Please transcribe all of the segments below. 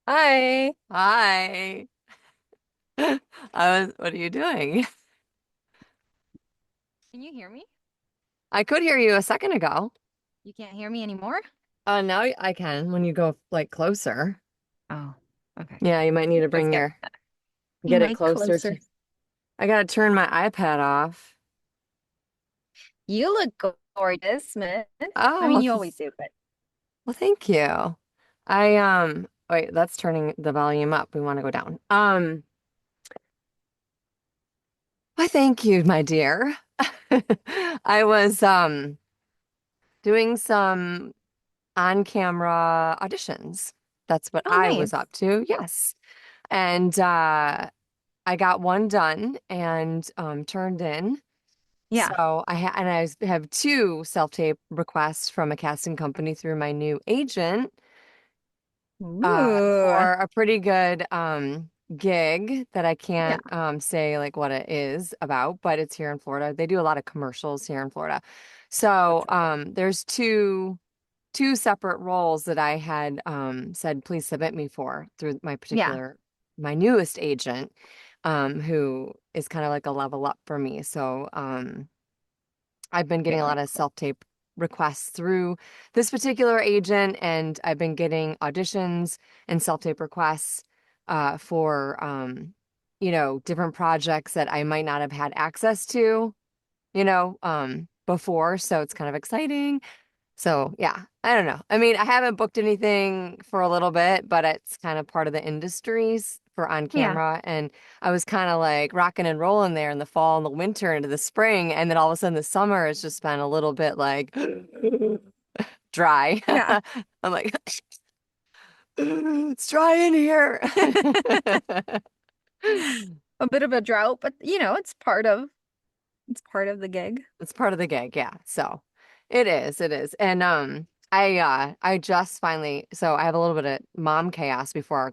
Hi. Hi. What are you doing? Can you hear me? I could hear you a second ago. You can't hear me anymore? Now I can when you go like closer. Oh, okay. Yeah, you might need to Let's bring get your the get it mic closer closer. to. I gotta turn my iPad off. You look gorgeous, Smith. I mean, Oh, you always do, but well, thank you. Wait, that's turning the volume up. We want to go down. Why, thank you, my dear. I was doing some on-camera auditions. That's what oh, I was nice. up to. Yes. And I got one done and turned in. Yeah. So have two self-tape requests from a casting company through my new agent Ooh. for a pretty good gig that I Yeah. can't say like what it is about, but it's here in Florida. They do a lot of commercials here in Florida. So That's okay. there's two separate roles that I had said please submit me for through Yeah. my newest agent, who is kind of like a level up for me. So I've been getting a lot Very of cool. self-tape requests through this particular agent, and I've been getting auditions and self-tape requests for different projects that I might not have had access to, before. So it's kind of exciting. So yeah, I don't know. I mean, I haven't booked anything for a little bit, but it's kind of part of the industries for on Yeah. camera. And I was kind of like rocking and rolling there in the fall and the winter into the spring. And then all of a sudden the summer has just been a little bit like dry. Yeah. I'm like, it's dry in here. A bit of a drought, but it's part of the gig. It's part of the gig, yeah. So it is. And I just finally, so I have a little bit of mom chaos before our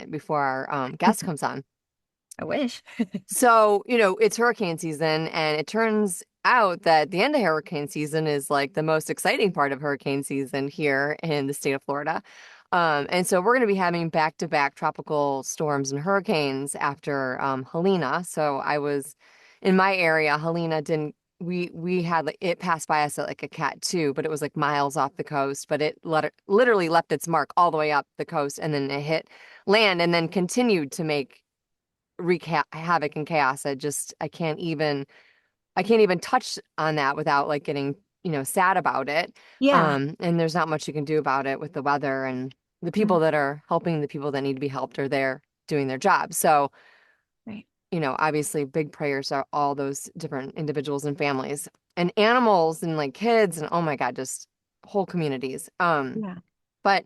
before our guest comes on. I wish. So, it's hurricane season, and it turns out that the end of hurricane season is like the most exciting part of hurricane season here in the state of Florida. And so we're going to be having back-to-back tropical storms and hurricanes after Helena. So I was in my area. Helena didn't. We had like it passed by us at like a cat 2, but it was like miles off the coast. But literally left its mark all the way up the coast, and then it hit land, and then continued to wreak havoc and chaos. I can't even touch on that without like getting, sad about it. Yeah. And there's not much you can do about it with the weather, and the people Mm, that are helping the people that need to be helped are there doing their job. So, right. obviously big prayers are all those different individuals and families and animals and like kids and oh my God, just whole communities. Yeah. But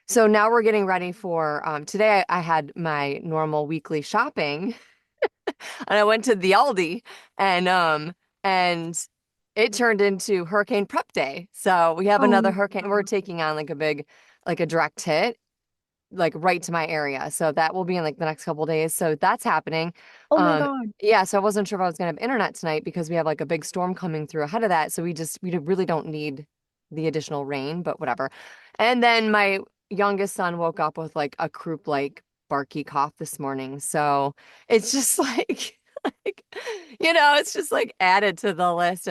so now we're getting ready for today I had my normal weekly shopping. And I went to the Aldi, and it turned into hurricane prep day. So we have another Oh, hurricane. We're taking on like a direct hit, like right to my area. So that will be in like the next couple days. So that's happening. oh my Um, God. yeah, so I wasn't sure if I was gonna have internet tonight because we have like a big storm coming through ahead of that. So we really don't need the additional rain, but whatever. And then my youngest son woke up with like a croup like barky cough this morning. So it's just like it's just like added to the list.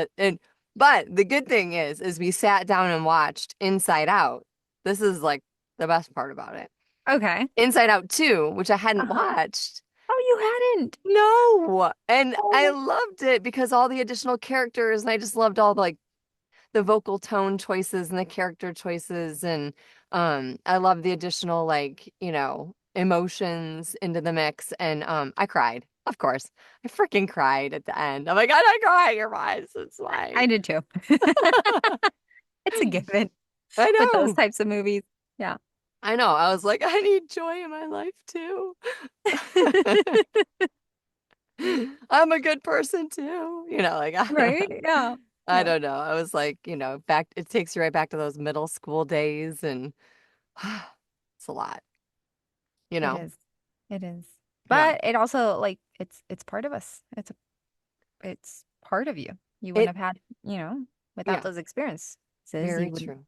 But the good thing is we sat down and watched Inside Out. This is like the best part about it. Okay. Inside Out 2, which I hadn't Uh-huh. watched. Oh, you hadn't. No. And I Oh. loved it because all the additional characters, and I just loved all the vocal tone choices and the character choices, and I love the additional emotions into the mix, and I cried. Of course. I freaking cried at the end. I'm like, I cry your eyes. It's I fine. did too. It's a given I with those know. types of movies. Yeah. I know. I was like, I need joy in my life too. I'm a good person too. Like Right? Yeah. I Yeah. don't know. I was like, back it takes you right back to those middle school days, and it's a lot, you It know. is. It is. Yeah. But it also like it's part of us. It's part of you. You It wouldn't have had, without yeah, those experiences, you very wouldn't true.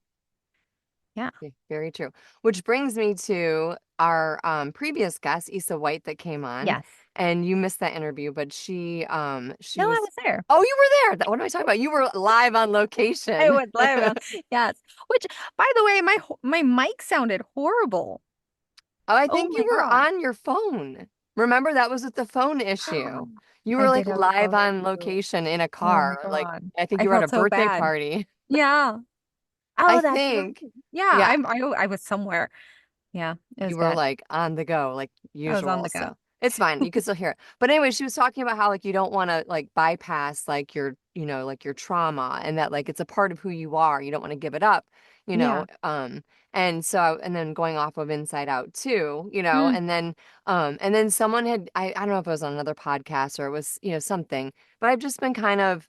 Yeah. Very true. Which brings me to our previous guest, Issa White, that came on. Yes. And you missed that interview, but she No, I was was there. oh, you were there. What am I talking about? You were live on I location. was live on. Yes. Which, by the way, my mic sounded horrible. Oh, I Oh think you my were God. on your phone. Remember, that was with the phone issue. You I were like did have a live phone on issue. location in a Oh my car. Like God. I think I you were at a felt so birthday bad. party. Yeah. I Oh, that's think. right. Yeah, Yeah. I was somewhere. Yeah, it was You were bad. like on the go, like I was on usual. the go. So it's fine. You can still hear it. But anyway, she was talking about how like you don't want to like bypass like your, like your trauma and that like it's a part of who you are. You don't want to give it up, you know. Yeah. And then going off of Inside Out too, Mm, and then someone had I don't know if it was on another podcast or it was, something, but I've just been kind of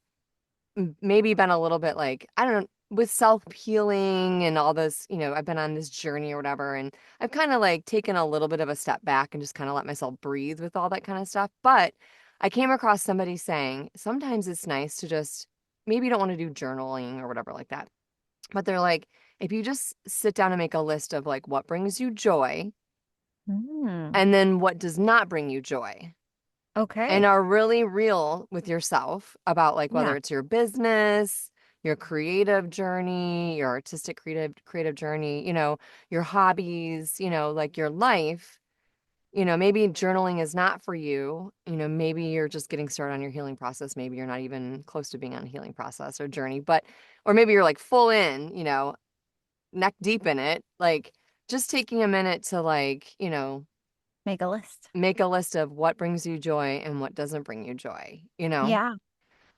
maybe been a little bit like, I don't know, with self-healing and all this, I've been on this journey or whatever, and I've kind of like taken a little bit of a step back and just kind of let myself breathe with all that kind of stuff. But I came across somebody saying sometimes it's nice to just maybe you don't want to do journaling or whatever like that. But they're like, if you just sit down and make a list of like what brings you joy mm. and then what does not bring you joy and Okay. are really real with yourself about like whether Yeah. it's your business, your creative journey, your artistic creative journey, your hobbies, like your life, maybe journaling is not for you, maybe you're just getting started on your healing process, maybe you're not even close to being on a healing process or journey, but or maybe you're like full in, neck deep in it, like just taking a minute to like, Make a list. make a list of what brings you joy and what doesn't bring you joy. Yeah.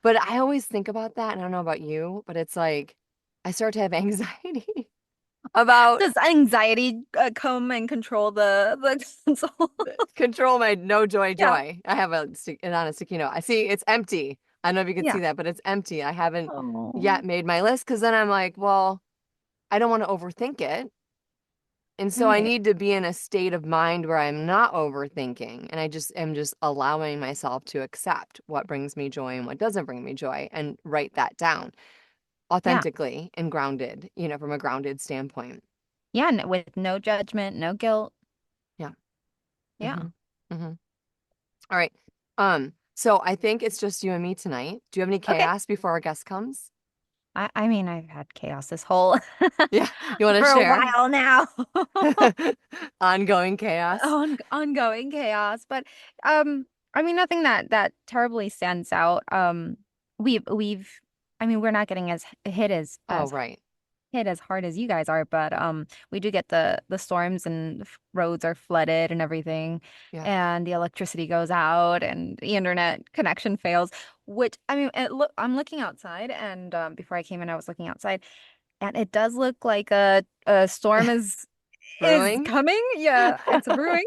But I always think about that, and I don't know about you, but it's like I start to have anxiety about Does anxiety come and control the console? control my no joy Yeah. joy. I have it on a sticky note. I see it's empty. I don't know if you can see Yeah. that, but it's empty. I haven't Oh. yet made my list because then I'm like, well, I don't want to overthink it. And so I Right. need to be in a state of mind where I'm not overthinking and I just am just allowing myself to accept what brings me joy and what doesn't bring me joy and write that down Yeah. authentically and grounded, from a grounded standpoint. Yeah. With no judgment, no guilt. Yeah. Yeah. Mm-hmm. Mm-hmm. All right. So I think it's just you and me tonight. Do you have any Okay. chaos before our guest comes? I mean, I've had chaos this whole Yeah. You want to for a share? while now. Ongoing chaos. Ongoing chaos, but I mean nothing that terribly stands out. We've I mean we're not getting as hit Oh, as right. hit as hard as you guys are, but we do get the storms and roads are flooded and everything, Yeah. and the electricity goes out and the internet connection fails, which I mean I'm looking outside, and before I came in I was looking outside, and it does look like a storm is Brewing? coming. Yeah, it's brewing.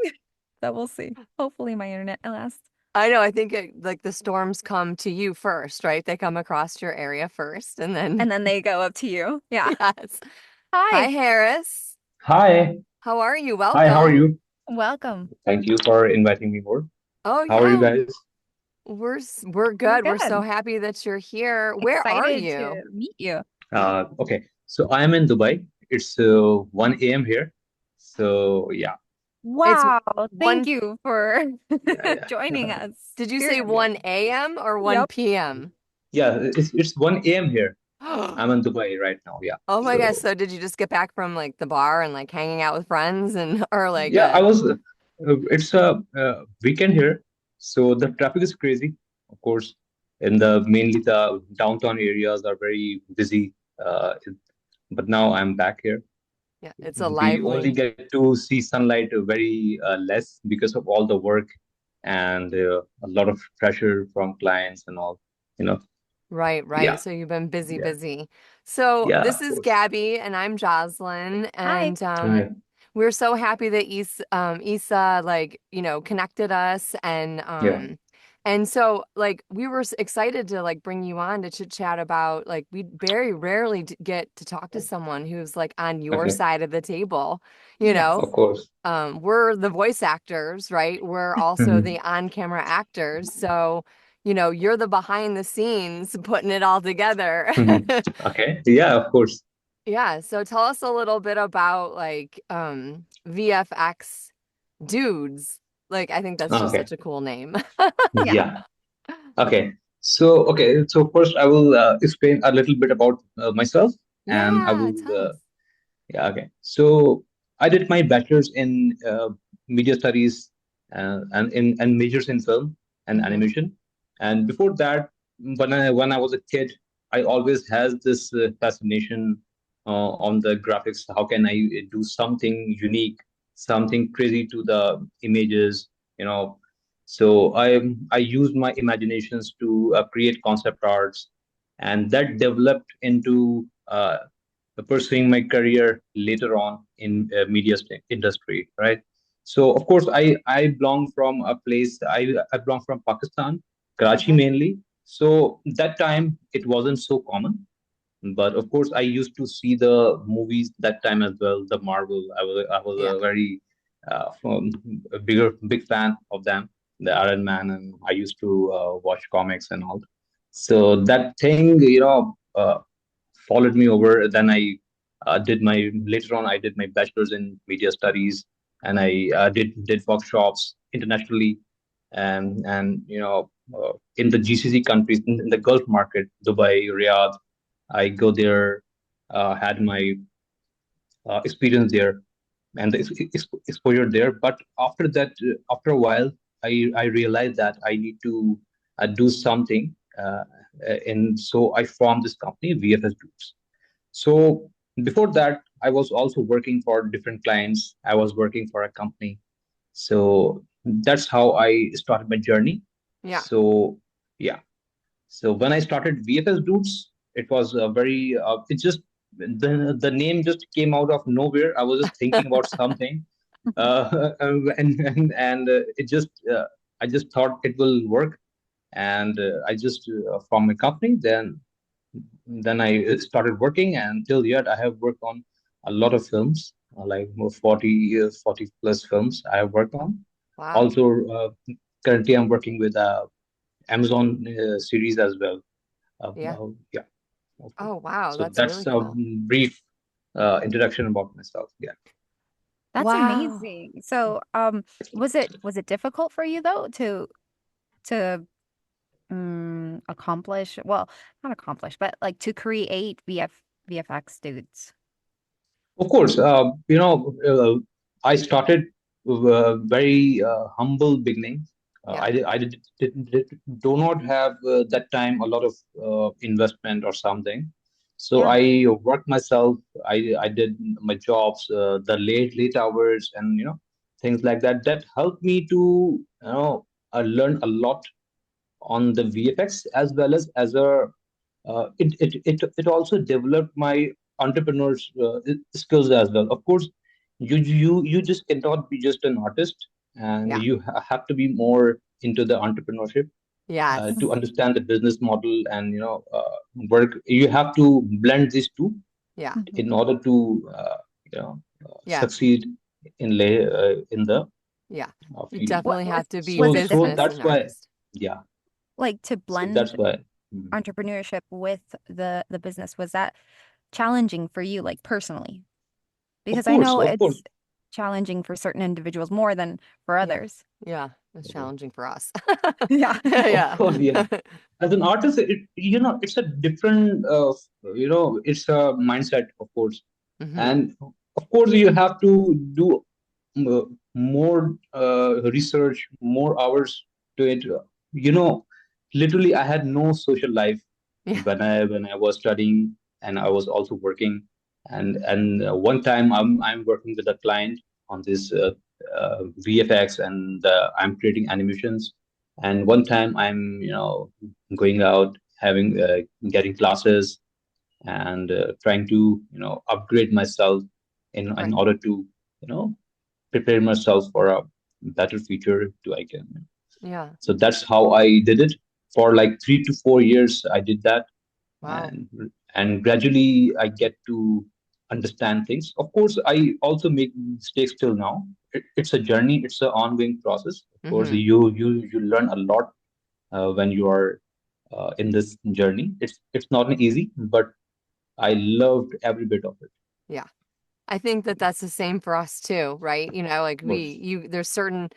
So we'll see. Hopefully my internet lasts. I know. I think like the storms come to you first, right? They come across your area first, and then And then they go up to you. Yeah. yes. Hi, Hi. Harris. Hi. How are you? Hi, how are Welcome. you? Welcome. Thank you for inviting me more. Oh How are you yeah, guys? we're We're good. We're so good. happy that you're here. Where are Excited you? to meet you. Okay, so I am in Dubai. It's 1 a.m. here. So yeah, It's Wow. Thank one. you for yeah, joining yeah. us. Did you say Seriously. 1 a.m. or 1 Yep. p.m.? Yeah, it's 1 a.m. here. I'm in Dubai right now. Yeah. Oh my gosh. So So did you just get back from like the bar and like hanging out with friends and or like yeah, I was. It's a weekend here, so the traffic is crazy. Of course, in the mainly the downtown areas are very busy. But now I'm back here. yeah, it's a We only lively. get to see sunlight very less because of all the work and a lot of pressure from clients and all, you know. Right, right. Yeah, So you've been busy, yeah, busy. So yeah, this of is course. Gabby and I'm Jocelyn Hi. and Hi. we're so happy that Isa like, connected us Yeah, and so like we were excited to like bring you on to chit chat about like we very rarely get to talk to someone who's like on your okay, side of the table, you Yes. know. of course. We're the voice actors, right? We're also Mhm. the on-camera actors. So, you're the behind the scenes putting it all together. Mhm. Okay, yeah, of course. Yeah, so tell us a little bit about like VFX Dudes. Like I think that's just Okay. such a cool name. Yeah. Yeah. Okay. So first I will explain a little bit about myself, and I Yeah, will tell us. yeah, okay. So I did my bachelor's in media studies and majors in film and Hmm. animation. And before that, when I was a kid, I always has this fascination on the graphics. How can I do something unique, something crazy to the images, you know? So I used my imaginations to create concept arts, and that developed into pursuing my career later on in industry, right? So of course I belong from a place. I belong from Pakistan, Karachi Okay. mainly. So that time it wasn't so common, but of course I used to see the movies that time as well. The Marvel, I was Yeah. a very a big fan of them, the Iron Man, and I used to watch comics and all. So that thing, followed me over. Then I did my later on. I did my bachelor's in media studies, and I did workshops internationally, and in the GCC countries, in the Gulf market, Dubai, Riyadh. I go there, had my experience there and the exposure there. But after that, after a while, I realized that I need to do something, and so I formed this company, VFS Groups. So before that, I was also working for different clients. I was working for a company. So that's how I started my journey. Yeah. So yeah. So when I started VFS Dudes, it was a very it just the name just came out of nowhere. I was just thinking about something, and it just I just thought it will work, and I just from my company. Then I started working, and till yet I have worked on a lot of films, like more 40 years, 40 plus films I have worked on. Wow. Also, currently I'm working with Amazon series as well. Yeah. Yeah, okay. Oh, wow. So That's really that's a cool. brief introduction about myself. Yeah. That's Wow. amazing. So, was it difficult for you though to accomplish, well, not accomplish, but like to create VFX dudes? Of course, I started with a very humble beginning. Yeah. Do not have that time a lot of investment or something. So Yeah. I worked myself. I did my jobs, the late hours, and things like that. That helped me to learn a lot on the VFX, as well as a it also developed my entrepreneur's skills as well. Of course, you just cannot be just an artist, and Yeah. you have to be more into the entrepreneurship Yes. to understand the business model, and work. You have to blend these two Yeah. Mhm. in order to Yeah. succeed in the Yeah. You field. What definitely was have to be was it So business difficult that's and why, artist. yeah. like to So blend that's why. Mm. entrepreneurship with the business? Was that challenging for you, like personally? Of Because I course, know of course. it's challenging for certain individuals more than for Yeah. others. Yeah. It's challenging for us. Yeah. Of Yeah. course, yeah. As an artist, it's a different, it's a mindset, of course. Hmm. And of course, you have to do more research, more hours to it. Literally, I had no social life Yeah. when I was studying, and I was also working. And one time, I'm working with a client on this VFX, and I'm creating animations. And one time, I'm going out, having getting classes, and trying to upgrade myself in Right. order to prepare myself for a better future to I can. Yeah. So that's how I did it for like 3 to 4 years. I did that, Wow. and gradually I get to understand things. Of course, I also make mistakes till now. It's a journey. It's an ongoing process. Of course, Hmm. you learn a lot when you are in this journey. It's not easy, but I loved every bit of it. Yeah. I think that that's the same for us too, right? Like Of course. there's certain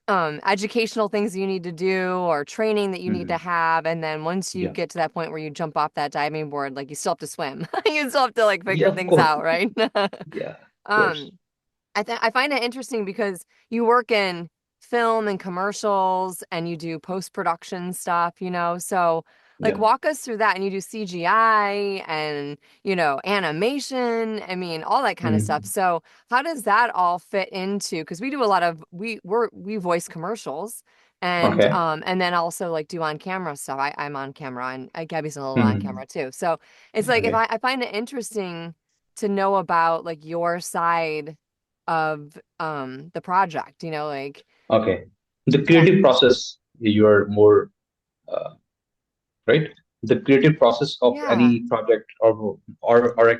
educational things you need to do or training that you need to Mhm. have, and then once you Yeah. get to that point where you jump off that diving board, like you still have to swim. You still have to like Yeah, figure of things course. out, right? Yeah, of Um, course. I find it interesting because you work in film and commercials and you do post-production stuff, So like Yeah. walk us through that, and you do CGI and, animation, I mean, all that kind of stuff. Mhm. So how does that all fit into, because we do a lot of we voice commercials Okay. and then also like do on camera stuff. I'm on camera, and Gabby's a little on Mhm. camera too. So it's like if Okay. I find it interesting to know about like your side of the project, like Okay. The yeah. creative process, you are more uh, right? The creative process of Yeah. any project or a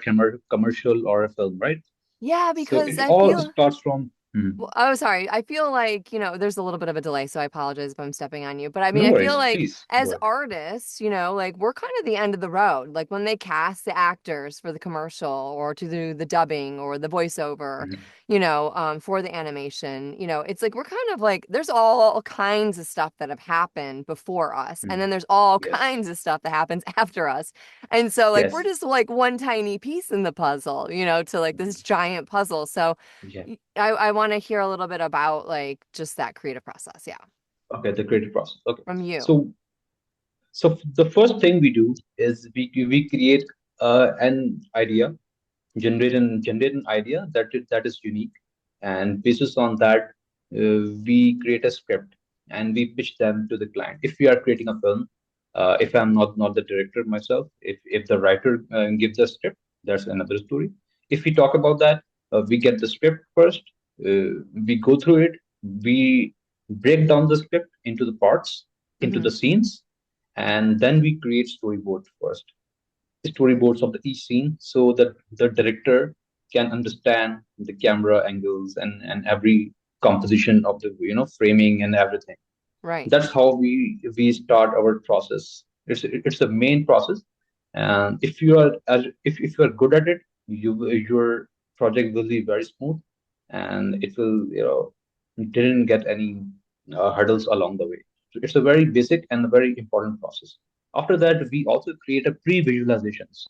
commercial or a film, right? Yeah, So because it I all feel starts from. Mhm. well, oh, sorry. I feel like, there's a little bit of a delay, so I apologize if I'm stepping on you. But I mean, No I feel worries, like please go as ahead. artists, like we're kind of the end of the road. Like when they cast the actors for the commercial or to do the dubbing or the voiceover, Mhm. for the animation, it's like we're kind of like there's all kinds of stuff that have happened before us, and then Mhm. there's all Yes. kinds of stuff that happens after us. And so like we're Yes. just like one tiny piece in the puzzle, to like this Mhm. giant puzzle. So Yeah. I want to hear a little bit about like just that creative process. Yeah. Okay. The creative process. Okay. From you. So the first thing we do is we create an idea, generate an idea that is unique, and basis on that, we create a script and we pitch them to the client. If we are creating a film, if I'm not the director myself, if the writer gives a script, that's another story. If we talk about that, we get the script first, we go through it, we break down the script into the parts, into Mm-hmm. the scenes, and then we create storyboards first, storyboards of the each scene, so that the director can understand the camera angles and every composition of the framing and everything. Right. That's how we start our process. It's the main process, and if you are good at it, your project will be very smooth, and it will didn't get any hurdles along the way. So it's a very basic and a very important process. After that, we also create a pre-visualizations.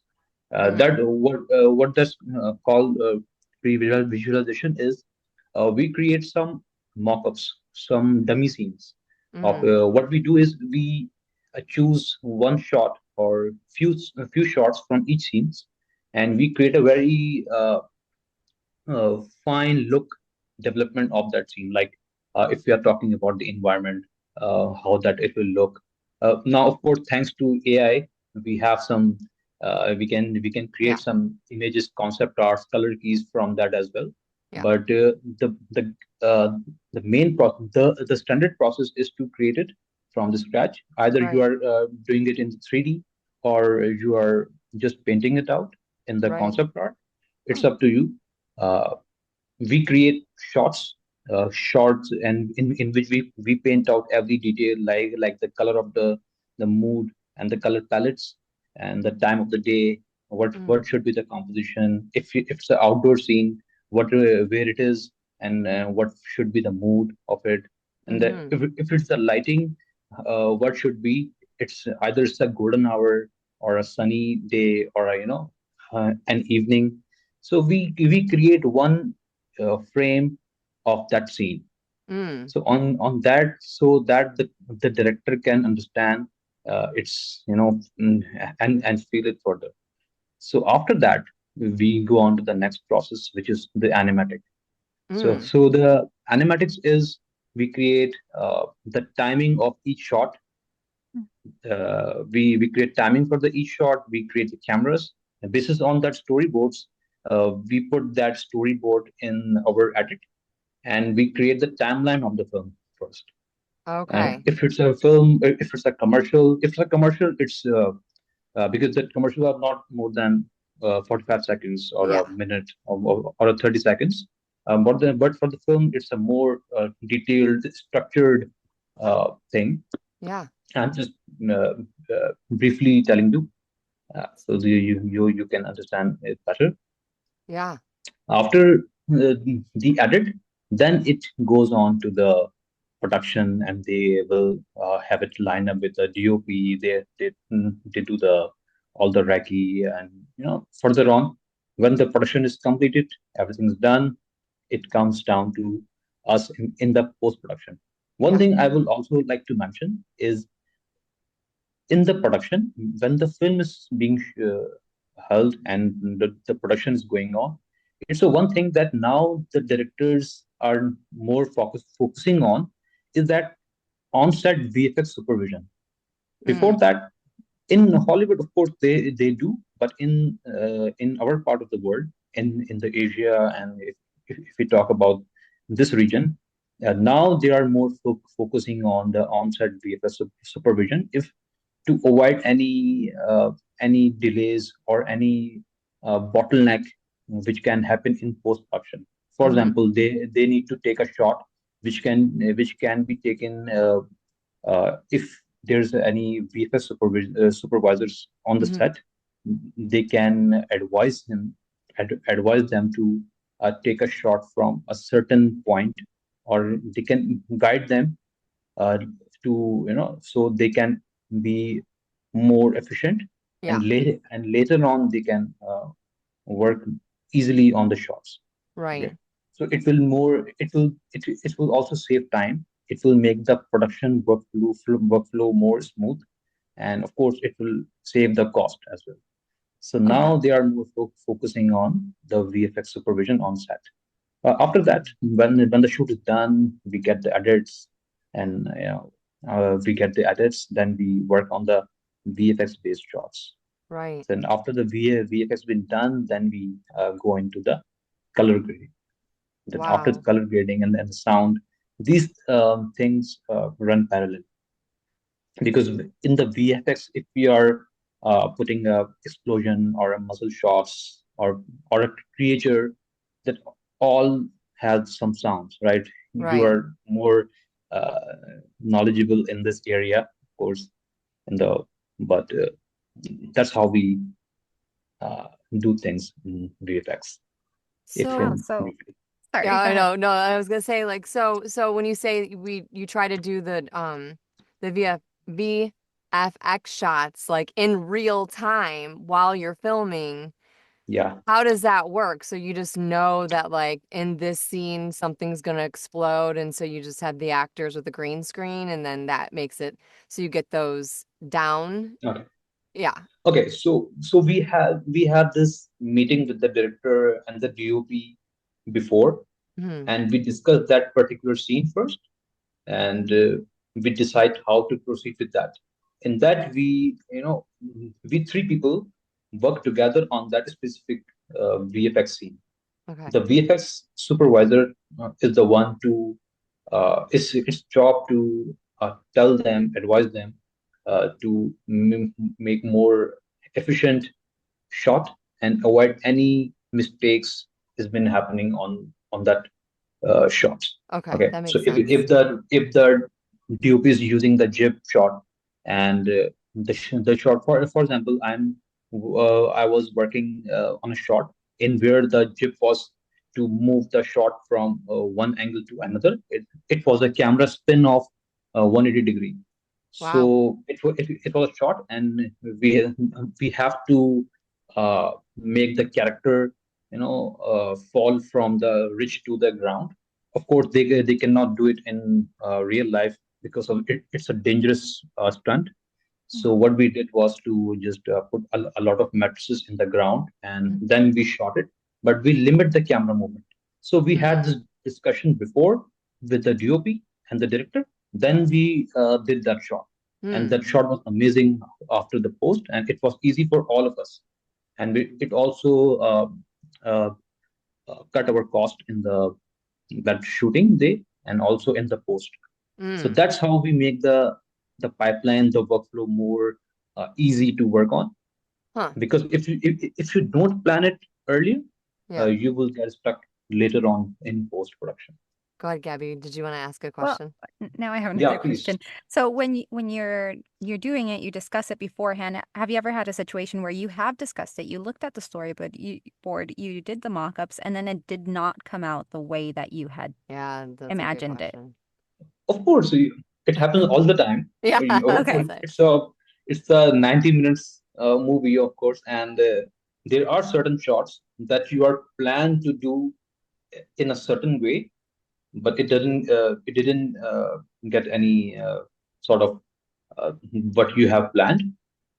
Mm. What that's called pre-visualization is, we create some mock-ups, some dummy scenes of Mm. what we do is we choose one shot or a few shots from each scenes, and we create a very fine look development of that scene. Like if we are talking about the environment, how that it will look. Now, of course, thanks to AI, we have some. We can create Yeah. some images, concept arts, color keys from that as well. Yeah. But uh, the the standard process is to create it from the scratch. Either you Right. are doing it in 3D, or you are just painting it out in the Right. concept art. It's Oh. up to you. Uh, we create shorts, and in which we paint out every detail, like the color of the mood and the color palettes and the time of the day, Mm. what should be the composition, if it's an outdoor scene, what where it is, and what should be the mood of it, and Mm-hmm. if it's the lighting, what should be, it's either it's a golden hour or a sunny day or a an evening. So we create one frame of that scene. Mm. So on that, so that the director can understand it's and feel it further. So after that, we go on to the next process, which is the animatic. Mm. So the animatics is, we create the timing of each shot. We create timing for the each shot. We create the cameras, and basis on that storyboards, we put that storyboard in our edit, and we create the timeline of the film first. And Okay. if it's a film, if it's a commercial, it's because the commercials are not more than 45 seconds or Yeah. a minute or a 30 seconds. But for the film, it's a more detailed, structured thing. Yeah. I'm just uh, briefly telling you. So you can understand it better. Yeah. After the edit, then it goes on to the production, and they will have it line up with the DOP. They do the all the recce, and further on, when the production is completed, everything is done. It comes down to us in the post production. One Yeah. thing I will also like to mention is in the production, when the film is being held and the production is going on, it's a one thing that now the directors are more focusing on is that on-set VFX supervision. Before Mm. that, in Hollywood, of course, they do, but in our part of the world, in the Asia, and if we talk about this region, now they are more focusing on the on-set VFX supervision. If to avoid any delays or any bottleneck which can happen in post production. For Mm-hmm. example, they need to take a shot which can be taken if there's any VFS supervisors on the Mm-hmm. set. They can advise them to take a shot from a certain point, or they can guide them uh, to so they can be more efficient, Yeah. and later on they can work easily on the shots. Right. Okay, so it will also save time. It will make the production workflow more smooth, and of course it will save the cost as well. So Okay. now they are more focusing on the VFX supervision on set. After that, when the shoot is done, we get the edits, and then we work on the VFX based shots. Right. Then after the VFX been done, then we go into the color grading. Then after the Wow. color grading and then the sound, these things run parallel, because in the VFX, if we are putting a explosion or a muscle shots or a creature, that all has some sounds, right? You Right. are more uh, knowledgeable in this area, of course, in the but that's how we uh, do things in VFX. If So, Wow. in So briefly. yeah, sorry, go I ahead. know. No, I was gonna say like so when you say you try to do the VFX shots like in real time while you're filming, Yeah. how does that work? So you just know that like in this scene something's gonna explode, and so you just have the actors with the green screen, and then that makes it so you get those down. Okay. Yeah. Okay. So we had this meeting with the director and the DOP before, Hmm. and we discuss that particular scene first, and we decide how to proceed with that. In that, we three people work together on that specific VFX scene. Okay. The VFX supervisor is the one to it's its job to tell them, advise them to make more efficient shot and avoid any mistakes has been happening on that shots. Okay, Okay, that so makes sense. if the DOP is using the jib shot, and the shot, for example, I was working on a shot in where the jib was to move the shot from one angle to another. It was a camera spin of 180-degree. Wow. So it was a shot, and we have to make the character fall from the ridge to the ground. Of course, they cannot do it in real life because of it's a dangerous stunt. So what we did was to just put a lot of mattresses in the ground, and Mm-hmm. then we shot it, but we limit the camera movement. So we had this discussion before with the DOP and the director. Then we did that shot, and Hmm. that shot was amazing after the post, and it was easy for all of us. And it also uh, cut our cost in the that shooting day and also in the post. So Mm. that's how we make the pipeline, the workflow more easy to work on. Huh. Because if you don't plan it earlier, Yeah. you will get stuck later on in post production. Go ahead, Gabby. Did you want to ask a Well, question? now I have Yeah, another please. question. So when you're doing it, you discuss it beforehand. Have you ever had a situation where you have discussed it, you looked at the board, you did the mock-ups, and then it did not come out the way that you had Yeah, that's a good imagined it? question. Of course, it happens all the time. Yeah, I was gonna Okay. say. It's a 90 minutes movie, of course, and there are certain shots that you are planned to do in a certain way, but it didn't get any sort of what you have planned.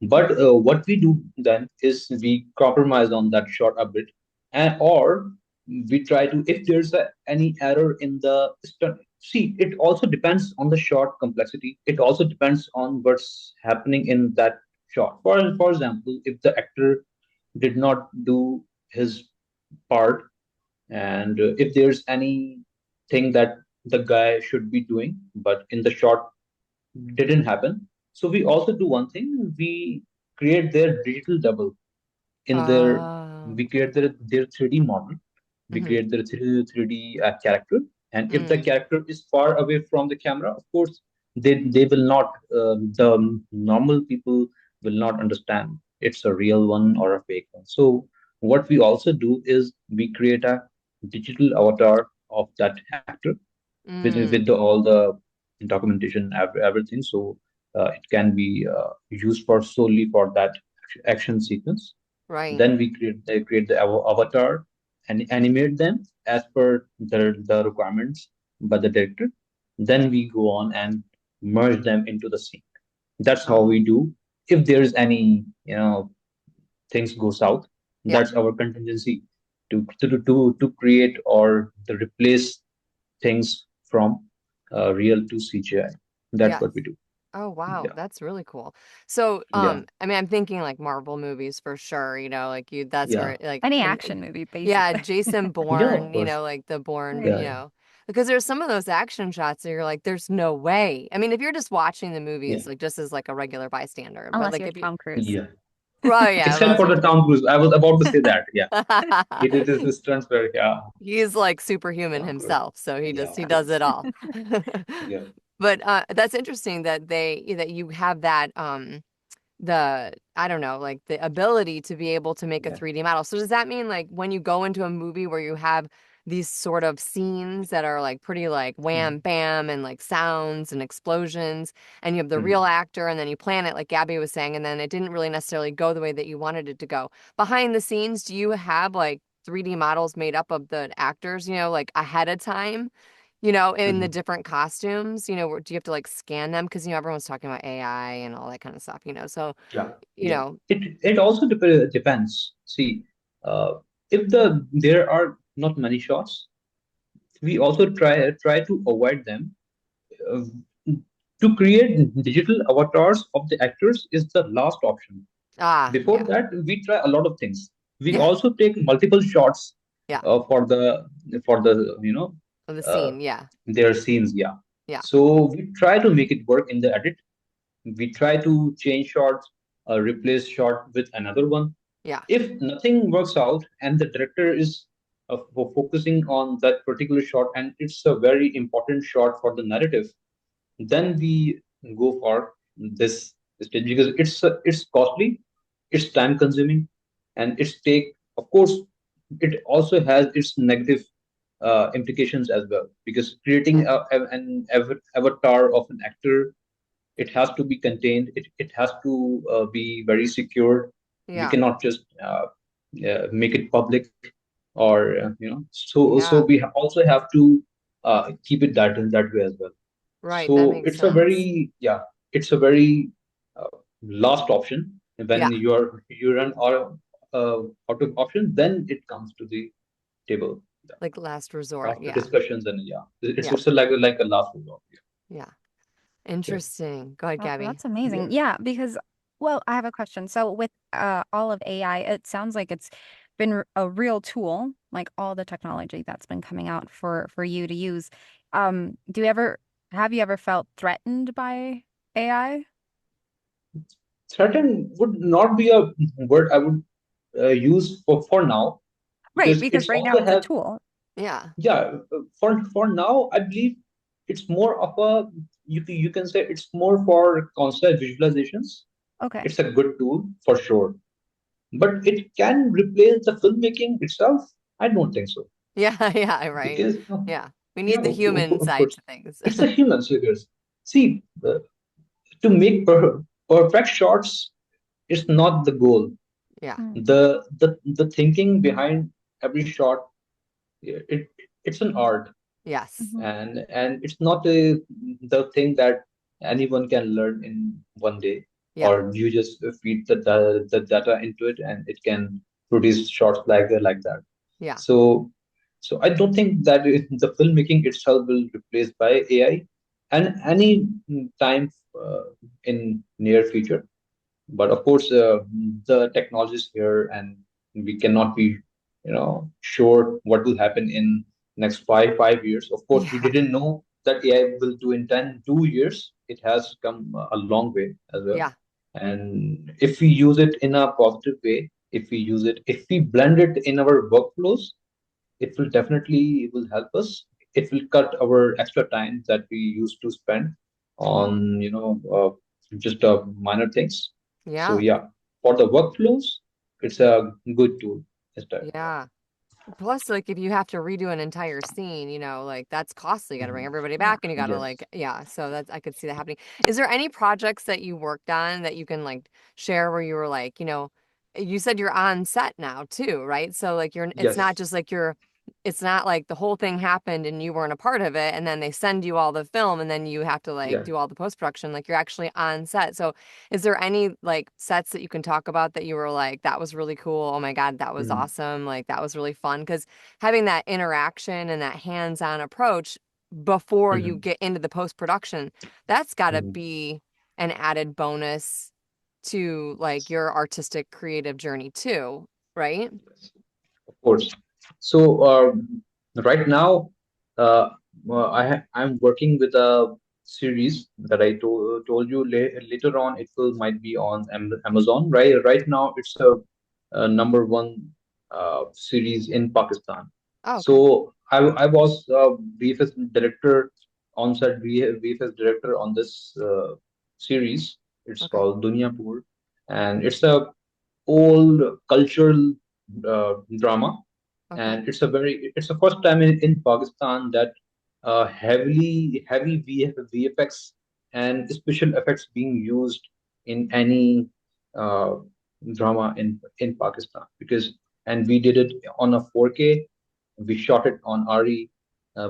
But what we do then is we compromise on that shot a bit, and or we try to, if there's any error in the see, it also depends on the shot complexity. It also depends on what's happening in that shot. For example, if the actor did not do his part, and if there's anything that the guy should be doing, but in the shot didn't happen. So we also do one thing. We create their digital double in their, Oh. we create their 3D model. We Hmm. create their 3D character. And if the Mm. character is far away from the camera, of course, they will not, the normal people will not understand it's a real one or a fake one. So what we also do is we create a digital avatar of that actor with Mm. all the documentation, everything. So it can be used for solely for that action sequence. Right. Then they create the avatar and animate them as per the requirements by the director. Then we go on and merge them into the scene. That's how we Oh. do. If there is any, things go south, Yeah. that's our contingency to create or to replace things from real to CGI. That's Yes. what we do. Oh, wow. Yeah, That's really cool. So, yeah, I mean, I'm thinking like Marvel movies for sure, like that's yeah, where like Any and action movie, yeah, basically. Jason yeah. Of Bourne, course. like the Bourne, Right. Yeah, yeah, because there's some of those action shots that you're like, there's no way. I mean, if you're just watching the yeah, movies, like just as like a regular bystander, but Unless like you're if you, Tom Cruise. yeah. well, yeah, Except unless for you're, the Tom Cruise, I was about to say that. Yeah, he did his stunts very. Yeah, he's like superhuman Tom Cruise. himself, so Yeah, he of does course. it all. Yeah, But that's interesting that that you have that the I don't know, like the ability to be able to make a yeah. 3D model. So does that mean like when you go into a movie where you have these sort of scenes that are like pretty like Mhm, wham bam and like sounds and explosions and you have the real mhm. actor and then you plan it like Gabby was saying and then it didn't really necessarily go the way that you wanted it to go. Behind the scenes, do you have like 3D models made up of the actors, like ahead of time? In the Mhm. different costumes, do you have to like scan them? Because, everyone's talking about AI and all that kind of stuff. So, Yeah, you yeah. know, It also depends. See, uh, if there are not many shots, we also try to avoid them. Uh, to create digital avatars of the actors is the last option. Before yeah, that, we try a lot of things. We yes, also take multiple shots yeah, for the of the uh, scene, yeah, their scenes. Yeah. yeah, So we try to make it work in the edit. We try to change shots, replace shot with another one. yeah, If nothing works out and the director is focusing on that particular shot and it's a very important shot for the narrative, then we go for this stage because it's costly, it's time consuming, and it's take, of course, it also has its negative implications as well, because creating yeah, an avatar of an actor, it has to be contained, it has to be very secure. We yeah, cannot just make it public, or so yeah, we also have to keep it that way as well. right, that So makes it's a sense. very, yeah, it's a very last option. Yeah, When you run out of option, then it comes to the table. Yeah. like last resort, After yeah, discussions, and yeah, it's yeah, it's like a last resort. yeah. Yeah. Interesting. Go ahead, Well, Gabby. that's amazing. Yeah. Yeah, because, well, I have a question. So with all of AI, it sounds like it's been a real tool, like all the technology that's been coming out for you to use. Do you ever have you ever felt threatened by AI? Threaten would not be a word I would use for now, Right, because because it's right now also it's a have, tool. Yeah. Yeah, for now, I believe it's more of a, you can say it's more for concept visualizations. Okay. It's a good tool for sure, but it can replace the filmmaking itself. I don't think so Yeah, yeah, right. because Yeah. We yeah, need the human of side course, to things. it's a human figures. See, to make perfect shots is not the goal. Yeah. Mm. The thinking behind every shot, it it's an art, Yes. Hmm. and it's not the thing that anyone can learn in one day, Yeah. or you just feed the data into it and it can produce shots like that. Yeah. So I don't think that the filmmaking itself will replaced by AI and any time in near future. But of course, the technology is here, and we cannot be, sure what will happen in next five years. Of course, we Yeah. didn't know that AI will do in 2 years. It has come a long way as well. Yeah. And if we use it in a positive way, if we blend it in our workflows, it will definitely, it will help us. It will cut our extra time that we used to spend on, just minor things. So Yeah. yeah, for the workflows, it's a good tool. Yeah. Yeah. Plus, like, if you have to redo an entire scene, like that's costly. You got to bring Mhm. everybody Yeah. back and you got to, Yes. like, yeah. So that's, I could see that happening. Is there any projects that you worked on that you can, like, share where you were like, you said you're on set now too, right? So, like, it's not Yes. just like it's not like the whole thing happened and you weren't a part of it and then they send you all the film and then you have to, like, Yeah. do all the post production. Like, you're actually on set. So, is there any, like, sets that you can talk about that you were like, that was really cool? Oh my God, that was Mhm. awesome. Like, that was really fun. Because having that interaction and that hands-on approach before you Mhm. get into the post-production, that's got to Mhm. be an added bonus to, like, your artistic creative journey too, right? Yes. Of course. So right now, uh, I'm working with a series that I told you later on. It will might be on Amazon. Right now, it's a number one series in Pakistan. Oh, okay. So I was VFX director, on-set VFX director on this series. It's Okay. called Dunyapur, and it's a old cultural drama, Okay. and it's the first time in Pakistan that heavy VFX and special effects being used in any uh, drama in Pakistan, because and we did it on a 4K. We shot it on RE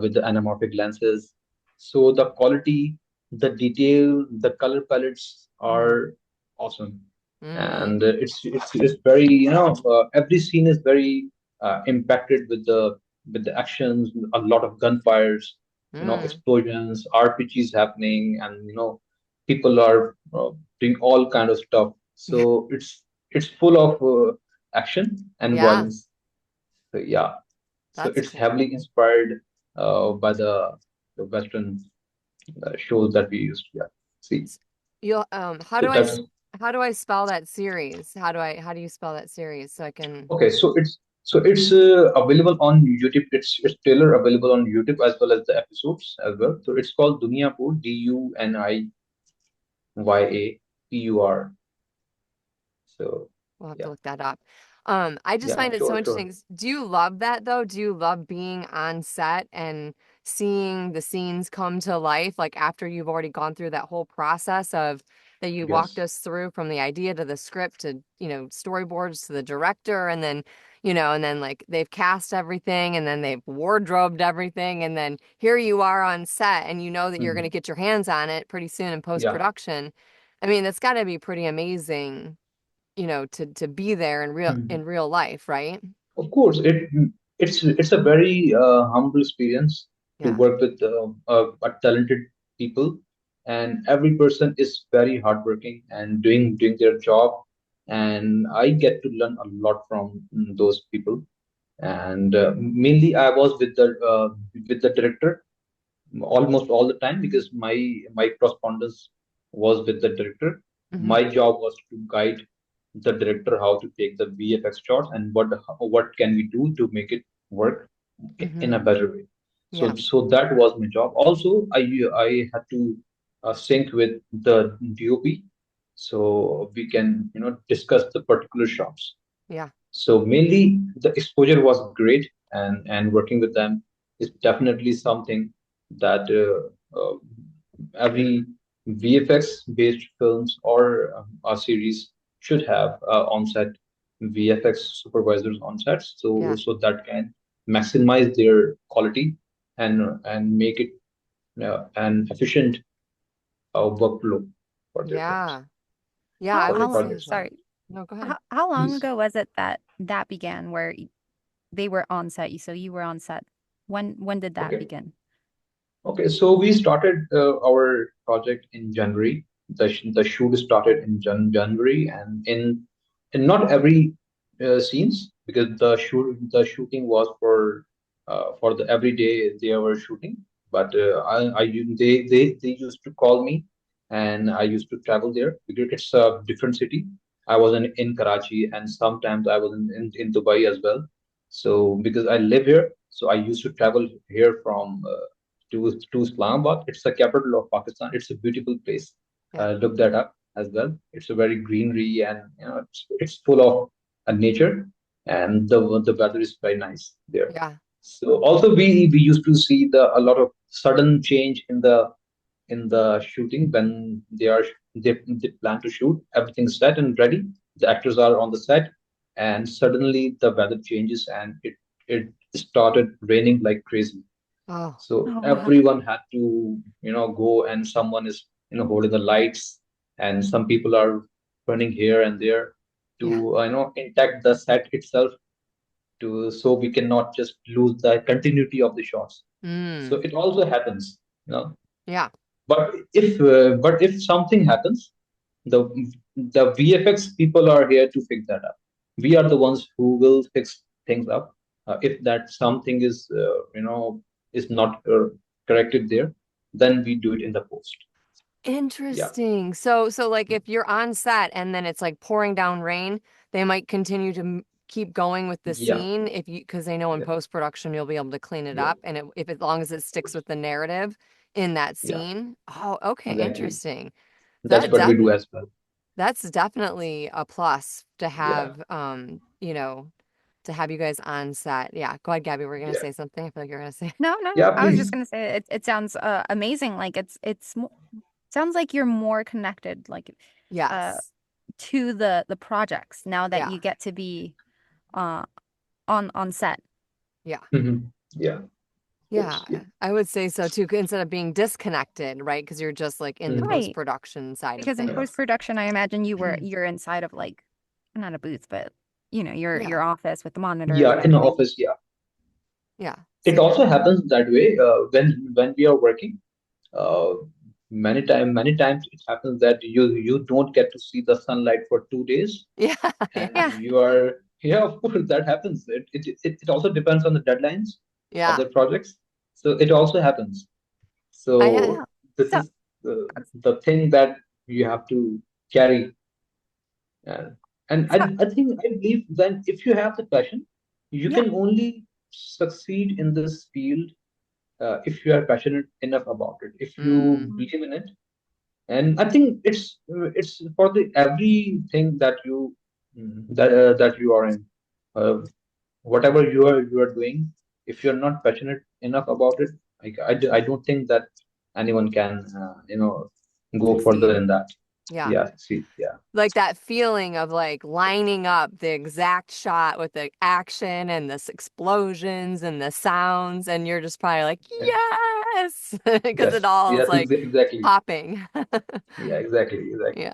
with the anamorphic lenses, so the quality, the detail, the color palettes Mm. are awesome. Mm. And it's very, every scene is very impacted with the actions, a lot of gunfires, Mm. explosions, RPGs happening, and people are doing all kind of stuff. Yeah. So it's full of action and Yeah. violence. So yeah, so That's it's cool. heavily inspired by the Western shows that we used. Yeah, see, You'll so that's how do I spell that series? How do you spell that series so I can okay. So it's available on YouTube. It's trailer available on YouTube as well as the episodes as well. So it's called Duniyapur, Duniyapur. So we'll have to yeah, look that up. I just yeah, find it so sure. interesting. Do you love that though? Do you love being on set and seeing the scenes come to life, like after you've already gone through that whole process of that you walked Yes. us through from the idea to the script to, storyboards to the director and then, and then like they've cast everything and then they've wardrobed everything and then here you are on set and you know that you're going to Mhm. get your hands on it pretty soon in Yeah. post-production. I mean, that's got to be pretty amazing, to be there in Mhm. real life, right? Of course, it's a very humble experience to Yeah. work with a talented people, and every person is very hardworking and doing their job, and I get to learn a lot from those people. And mainly, I was with the director almost all the time, because my correspondence was with the director. Hmm. My job was to guide the director how to take the VFX shots and what can we do to make it work. in Hmm. a better way. Yeah. So that was my job. Also, I had to sync with the DOP, so we can discuss the particular shots. Yeah. So mainly the exposure was great, and working with them is definitely something that every VFX based films or a series should have on-set VFX supervisors on set, so Yeah. so that can maximize their quality and make it an efficient workflow for their films, Yeah. Yeah, I How for their would how say projects. so. sorry. No, go ahead. How long Please. ago was it that that began where they were on set? So you were on set. When did that Okay. begin? Okay, so we started our project in January. The shoot started in January, and in not every scenes, because the shooting was for the every day they were shooting. But they used to call me, and I used to travel there because it's a different city. I was in Karachi, and sometimes I was in Dubai as well. So because I live here, so I used to travel here from to Islamabad. It's the capital of Pakistan. It's a beautiful place. Yeah. Look that up as well. It's a very greenery, and it's full of nature, and the weather is very nice there. Yeah. So also we used to see the a lot of sudden change in the shooting when they plan to shoot. Everything's set and ready. The actors are on the set, and suddenly the weather changes, and it started raining like crazy. Oh, So Oh wow. everyone had to, go, and someone is, holding the lights, and some people are running here and there yeah. to, intact the set itself, to so we cannot just lose the continuity of the shots. So Mm. it also happens, you know. Yeah. But if something happens, the the VFX people are here to fix that up. We are the ones who will fix things up. If that something is not corrected there, then we do it in the post. Yeah, Interesting. So like if you're on set and then it's like pouring down rain, they might continue to keep going with the yeah, scene if you because they know in yeah, post-production you'll be able to clean it yeah, up and if as long as it sticks with the narrative in that yeah. scene. Oh, okay, Exactly. interesting. That's That what we do definitely as well. that's definitely a plus to Yeah, have to have you guys on set. Yeah, go ahead, Gabby. We're gonna yeah, say something. I feel like you're gonna say. No, no, no. yeah. I was just Please. gonna say it sounds amazing. Like it's sounds like you're more connected like uh Yes. to the projects now that Yeah. you get to be uh on set. Yeah. Yeah, of Yeah, course. Yeah. I would say so too, instead of being disconnected, right? Because you're just like in the Mhm. Right. post-production side of Because in Yeah. things. post-production, I imagine you're inside of like not a booth, but Yeah, your office with the monitors Yeah, and in the everything. office. Yeah. yeah. It So also happens that way when we are working. Uh, many times it happens that you don't get to see the sunlight for 2 days, yeah, and yeah, Yeah. you are yeah, of course that happens. It also depends on the deadlines of yeah. the projects, so it also happens. I So Yeah. this So is the thing that you have to carry. uh, and so I believe that if you have the passion, you yeah. can only succeed in this field if you are passionate enough about it, if you mm, believe in it. And I think it's for the everything that you are in, uh, whatever you are doing. If you're not passionate enough about it, I don't think that anyone can go further succeed. in that. Yeah. Yeah, see, yeah, Like that feeling of like lining up the exact shot with the action and the explosions and the sounds, and you're just probably like, yeah. yes, because it Yes, all is yes, like exactly. popping. Yeah, exactly, Yeah. exactly.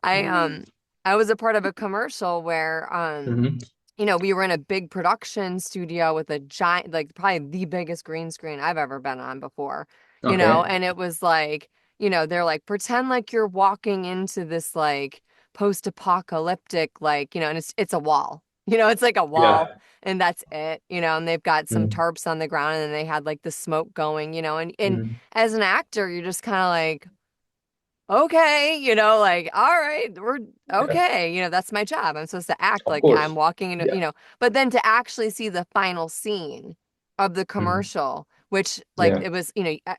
I I was a part of a commercial where Hmm. we were in a big production studio with a giant, like probably the biggest green screen I've ever been on before, Okay. and it was like, they're like, pretend like you're walking into this like post-apocalyptic, like, and it's a wall, it's like a wall Yeah. and that's it, and they've got some Mm-hmm. tarps on the ground and then they had like the smoke going, and Mm-hmm. as an actor, you're just kind of like, okay, like, all right, we're Yeah, okay. That's my job. I'm supposed to act of like I'm course. walking in, Yeah. but then to actually see the final scene, of the Mhm. commercial, which like Yeah. it was,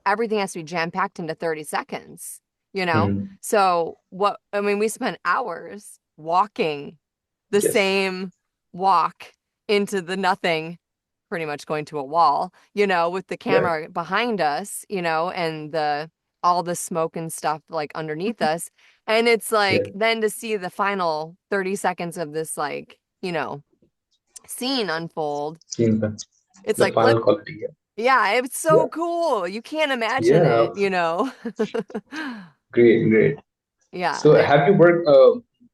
everything has to be jam-packed into 30 seconds, you know? Mhm. So I mean, we spent hours walking the Yes. same walk into the nothing, pretty much going to a wall, with the Yeah. camera behind us, and the all the smoke and stuff like underneath us. And it's like Yeah. then to see the final 30 seconds of this like, scene unfold, Seeing it's the like final quality. Yeah. yeah, it's so Yeah. cool. You can't imagine Yeah. it. Great. Great. Yeah, So have you worked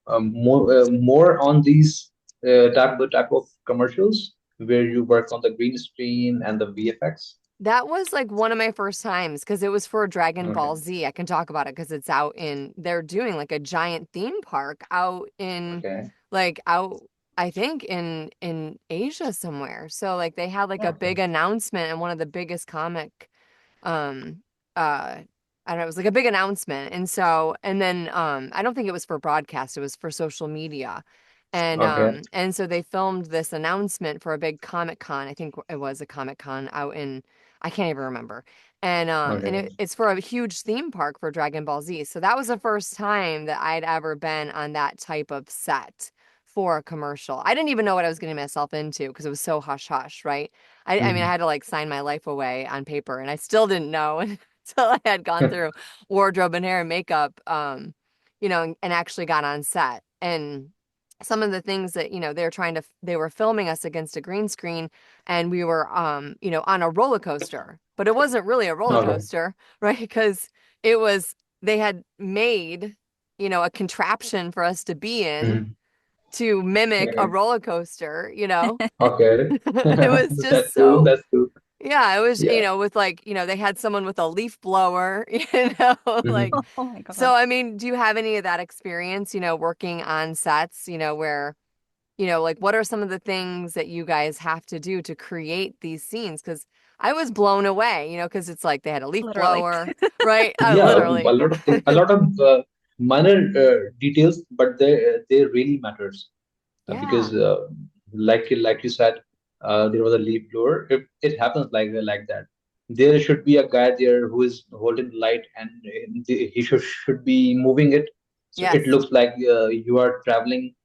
more on these type of commercials where you work on the green screen and the VFX? that was like one of my first times because it was for Dragon Okay. Ball Z. I can talk about it because they're doing like a giant theme park out in, Okay. like out, I think in Asia somewhere. So like they had like a Okay. big announcement and one of the biggest comic um uh I don't know, it was like a big announcement. And so and then I don't think it was for broadcast, it was for social media. Okay. And so they filmed this announcement for a big Comic Con. I think it was a Comic Con out in, I can't even remember. And Okay. it's for a huge theme park for Dragon Ball Z. So that was the first time that I'd ever been on that type of set for a commercial. I didn't even know what I was getting myself into because it was so hush hush, right? I mean, I Mhm. had to like sign my life away on paper, and I still didn't know until I had gone through wardrobe and hair and makeup, and actually got on set. And some of the things that, they were filming us against a green screen, and we were, on a roller coaster, but it wasn't really a roller Okay. coaster, right? Because it was, they had made, a contraption for us to be in Mhm. to mimic a Okay. roller coaster. Okay. It was That's just cool. so, That's cool. yeah, it was, Yeah. with like, they had someone with a leaf blower, like, Mhm. Oh my so God. I mean, do you have any of that experience, working on sets, where, like what are some of the things that you guys have to do to create these scenes? Because I was blown away, because it's like they had a leaf Literally. blower, right? Yeah, a Literally. lot of things, a lot of minor details, but they really matters because Yeah. like you said, there was a leaf blower. It happens like that. There should be a guy there who is holding the light, and he should be moving it, so it Yes. looks like you are traveling.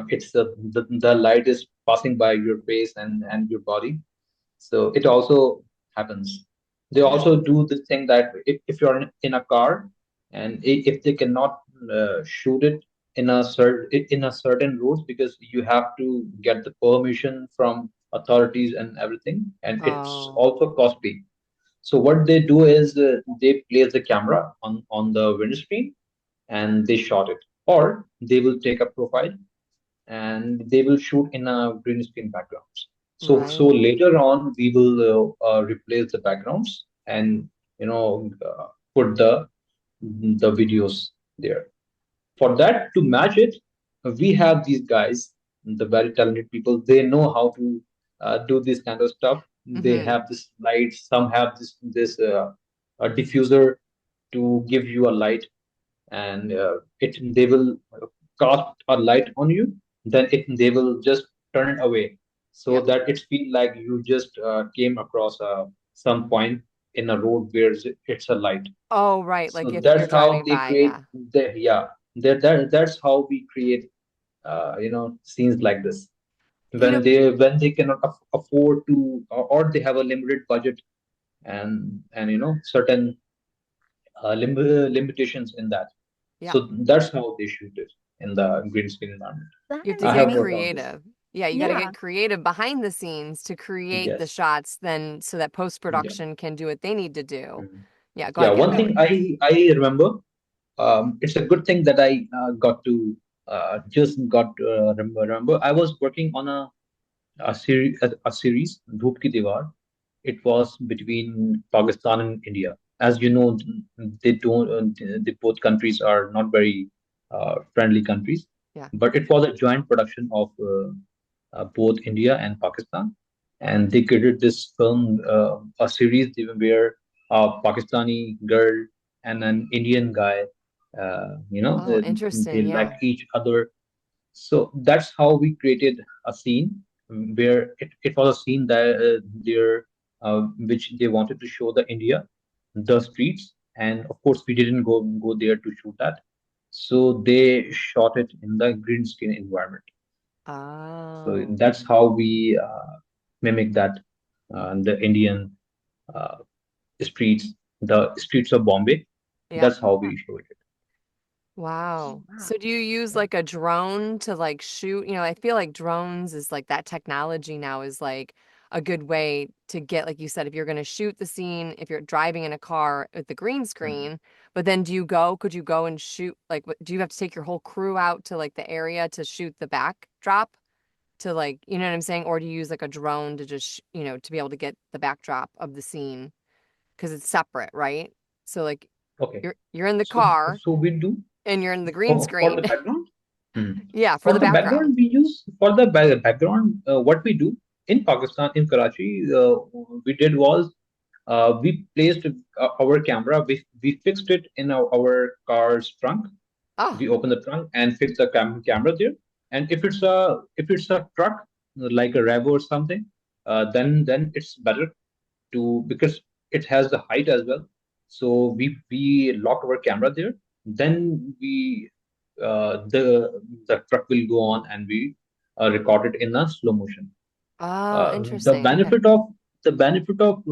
It's the light is passing by your face and your body. So it also happens. They Yeah. also do this thing that if you're in a car and if they cannot shoot it in a certain route because you have to get the permission from authorities and everything, and it's Oh, also costly. So what they do is they place the camera on the windscreen and they shot it, or they will take a profile and they will shoot in a green screen backgrounds. So right. later on, we will replace the backgrounds and put the videos there. For that to match it, we have these guys, the very talented people. They know how to do this kind of stuff. They Mm-hmm. have this light. Some have this a diffuser to give you a light, and they will cast a light on you, then they will just turn it away so Yep. that it feel like you just came across some point in a road where it's a light. Oh, right. Like So if you're that's how driving they by, create yeah. that's how we create scenes like this You know, when they cannot afford to, or they have a limited budget and certain limitations in that. yeah. So that's how they shoot it in the green screen environment. That You have to I is get have worked on amazing. this. creative. Yeah, you got to Yeah. get creative behind the scenes to create the Yes. shots then so that Yeah. post-production can do what they need to do. Mhm. Yeah, go Yeah. ahead, One Kevin. thing I remember, it's a good thing that I got to just got remember. I was working on a series, Dhoop Ki Diwar. It was between Pakistan and India. As you know, they don't. Both countries are not very friendly countries, Yeah. but it was a joint production of both India and Pakistan, and they created this film, a series where a Pakistani girl and an Indian guy, Oh, they interesting. like Yeah. each other. So that's how we created a scene where it was a scene that there. which they wanted to show the India, the streets, and of course we didn't go there to shoot that. So they shot it in the green screen environment. So Oh, that's how we mimic that the Indian uh, streets, the streets of Bombay. yeah. That's how we showed it. Wow. Oh, wow. So do you use like a drone to like shoot? You know, I feel like drones is like that technology now is like a good way to get, like you said, if you're going to shoot the scene, if you're driving in a car with the green Mhm. screen, but then could you go and shoot, like, do you have to take your whole crew out to like the area to shoot the backdrop to like, you know what I'm saying? Or do you use like a drone to just, to be able to get the backdrop of the scene? Because it's separate, right? So like Okay. you're in the So car so we do and you're in the green for the screen. background. Hmm. Yeah, for For the the background. background, we use for the background. What we do in Pakistan, in Karachi, we did was we placed our camera. We fixed it in our car's trunk. Oh, We open the trunk and fix the camera there. And if it's a truck like a Revo or something, then it's better to because it has the height as well. So we lock our camera there. Then the truck will go on and we record it in a slow motion. oh, Uh, the interesting. Okay. benefit of the benefit of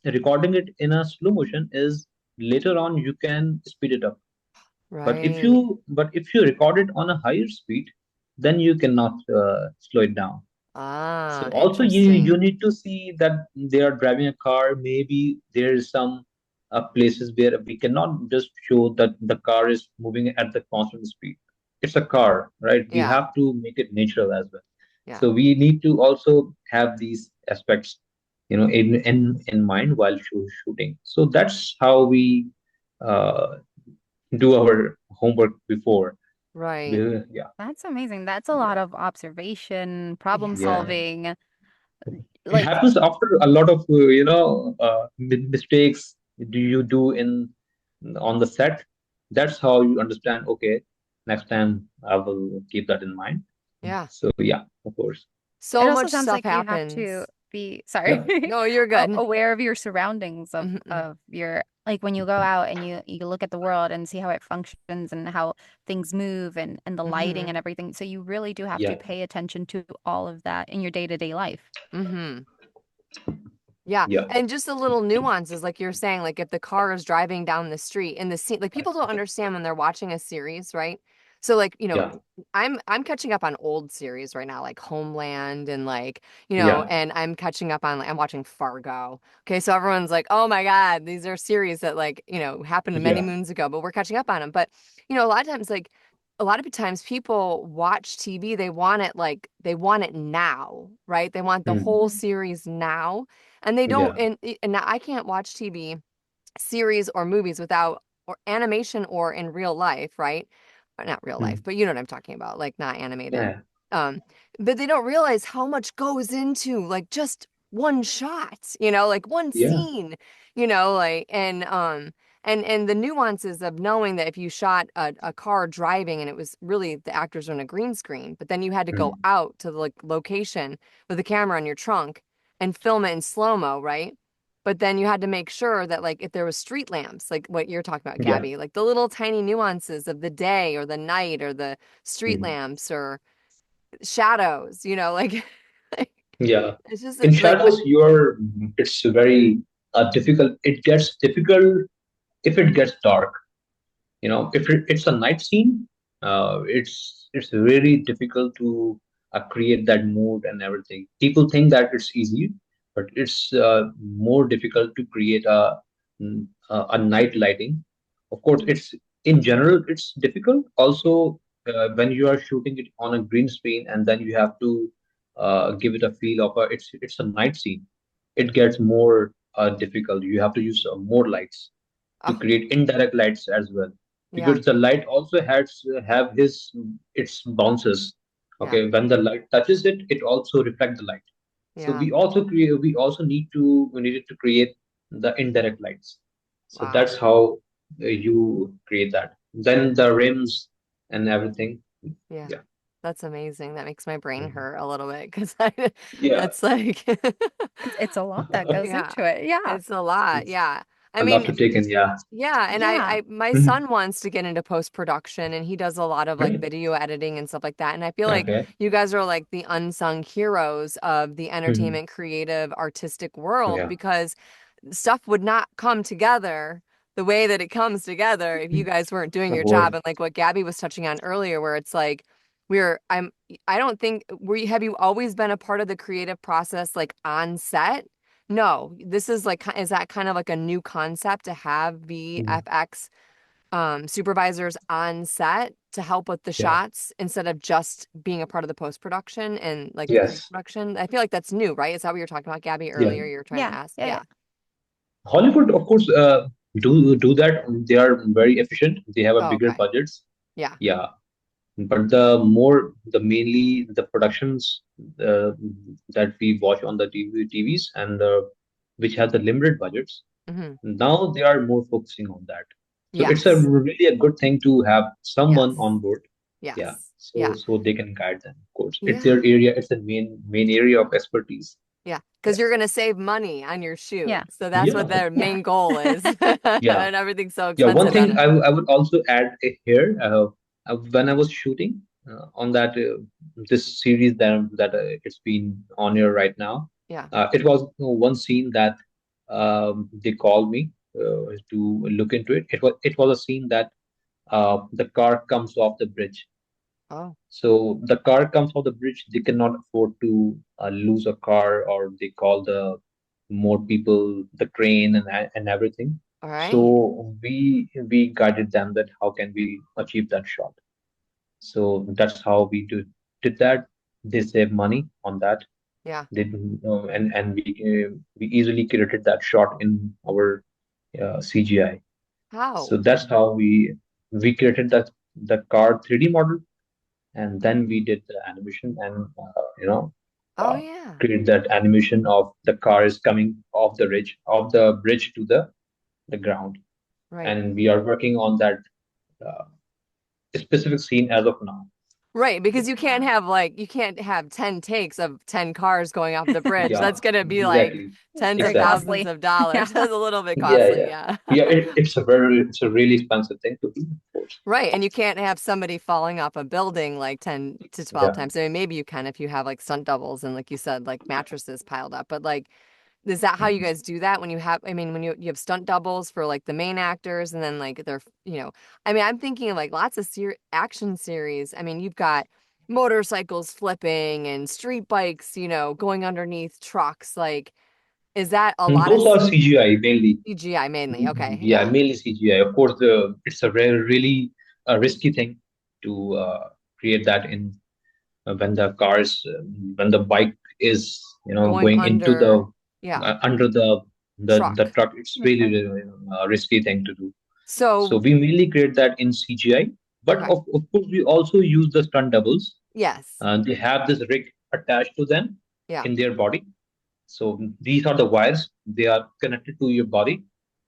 recording it in a slow motion is later on you can speed it up. But if Right. you record it on a higher speed, then you cannot slow it down. So Ah, also you interesting. need to see that they are driving a car. Maybe there is some places where we cannot just show that the car is moving at the constant speed. It's a car, right? We Yeah, have to make it natural as well. yeah, So we need to also have these aspects, in mind while shooting. So that's how we uh, do our homework before. right. Yeah, That's amazing. That's a lot yeah, of observation, problem yeah. Yeah, solving. It Like, happens after a lot of mistakes do you do in on the set. That's how you understand. Okay, next time I will keep that in mind. yeah. So yeah, of course. it So also much sounds stuff like you have to happens. be, sorry, Yep. No, you're good. aware of your surroundings, of Mm-mm. of your, like when you go out and you look at the world and see how it functions and how things move and the lighting Mm-hmm. and everything. So you really do have to Yeah. pay attention to all of that in your day-to-day life. Mm-hmm. Yeah, Yeah. and just the little nuances, like you're saying, like if the car is driving down the street and the scene, like people don't understand when they're watching a series, right? So like, Yeah. I'm catching up on old series right now, like Homeland and like, Yeah. and I'm catching up on like I'm watching Fargo. Okay, so everyone's like, "Oh my God, these are series that like, happened many Yeah. moons ago, but we're catching up on them." But, a lot of times like a lot of times people watch TV, they want it now, right? They want the whole Hmm. series now. And they don't, Yeah. and now I can't watch TV series or movies without or animation or in real life, right? Or not real life, Hmm. but you know what I'm talking about, like not animated. Yeah. Um, but they don't realize how much goes into like just one shot, like one Yeah. scene, like and the nuances of knowing that if you shot a car driving and it was really the actors were on a green screen, but then you had to go Hmm. out to the like location with a camera on your trunk and film it in slow-mo, right? But then you had to make sure that like if there was street lamps, like what you're talking about, Yeah. Gabby, like the little tiny nuances of the day or the night or the street Hmm. lamps or shadows, like, like Yeah. it's just In like shadows, it's very difficult. It gets difficult if it gets dark. If it's a night scene, it's really difficult to create that mood and everything. People think that it's easy, but it's more difficult to create a night lighting. Of course, it's in general it's difficult. Also, when you are shooting it on a green screen and then you have to give it a feel of it's a night scene, it gets more difficult. You have to use more lights to oh create indirect lights as well, yeah, because the light also has have his its bounces. yeah, Okay, when the light touches it, it also reflects the light. So yeah, we also we needed to create the indirect lights. So wow, that's how you create that. Then the rims and everything. yeah. Yeah. That's amazing. That makes my brain Mhm. hurt a little bit because Yeah. that's like, It's a lot that goes yeah, into it. Yeah. it's a lot. It's Yeah. I a lot mean, to take in. Yeah. yeah, and Yeah. my Mhm. son wants to get into post-production and he does a lot of like Great. video editing and stuff like that. And I feel like Okay. you guys are like the unsung heroes of the Mhm. entertainment, creative, artistic world Yeah. because stuff would not come together the way that it comes together if you Mhm. guys weren't doing Of your course. job. And like what Gabby was touching on earlier, where it's like I don't think have you always been a part of the creative process like on set? No, this is like, is that kind of like a new concept to have Mhm. VFX supervisors on set to help with the Yeah. shots instead of just being a part of the post production and like the Yes. pre-production? I feel like that's new, right? Is that what you were talking about, Gabby, Yeah. earlier? You were trying to Yeah. ask. Yeah. Yeah. Yeah. Hollywood, of course, do that. They are very efficient. They have a Oh, bigger okay. budgets. Yeah. Yeah. But the mainly the productions uh, that we watch on the TVs and which have the limited budgets, Hmm. now they are more focusing on that. So it's a Yes. really a good thing to have someone Yes. on board. Yeah. Yes. So Yeah. so they can guide them. Of course, it's their Yeah. area. It's the main area of expertise. Yeah. Because you're Yes. going to save money on your shoot. Yeah. So that's Yeah. what their Yeah. main goal is. Yeah. And everything's so Yeah, one expensive on thing it. I would also add here, when I was shooting on that this series that it's been on here right now, Yeah. it was one scene that they called me to look into it. It was a scene that the car comes off the bridge. Oh, So the car comes off the bridge. They cannot afford to lose a car, or they call the more people, the crane and everything. all right. So we guided them that how can we achieve that shot. So that's how we did that. They save money on that. Yeah. They and we easily created that shot in our CGI. So How? that's how we created the car 3D model, and then we did the animation and Oh, uh, yeah. create that animation of the cars coming off the bridge to the ground, Right. and we are working on that uh, specific scene as of now. Right, because Yeah, Wow. you can't have 10 takes of 10 cars going off the bridge. yeah, That's gonna be like exactly, tens of Very exactly. thousands costly. of dollars. Yeah. That's a little bit Yeah, costly, yeah, yeah. yeah. It's a really expensive thing to do, of course. Right, and you can't have somebody falling off a building like 10 to 12 Yeah. times. I mean, maybe you can if you have like stunt doubles and like you said, like mattresses piled up. But like, is that how you Mhm. guys do that when you have, I mean, when you have stunt doubles for like the main actors and then like they're, I mean, I'm thinking of like lots of action series. I mean, you've got motorcycles flipping and street bikes, going underneath trucks. Like, is that a lot of Those are CGI mainly. CGI mainly? Okay, Yeah, yeah. mainly CGI. Of course, it's a really risky thing to create that in when the cars when the bike is Going going into the under, yeah, under the truck. truck. It's The really, truck. really a risky thing to do. So So, we mainly create that in CGI, but okay, of course we also use the stunt doubles. yes, They have this rig attached to them yeah, in their body. So these are the wires. They are connected to your body,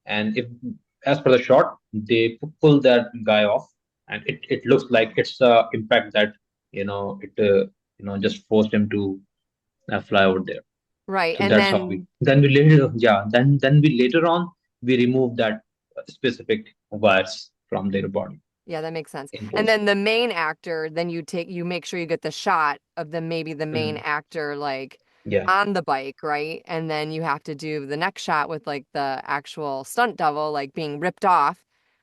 and if as per the shot, they pull that guy off, and it looks like it's the impact that just forced him to fly over there. right. So And that's how we. then, Then we later, yeah. Then we later on we remove that specific wires from their body yeah, that makes sense. in And post. then the main actor, then you make sure you get the shot of maybe the main Mhm. actor like Yeah, on the bike, right? And then you have to do the next shot with like the actual stunt double like being ripped off.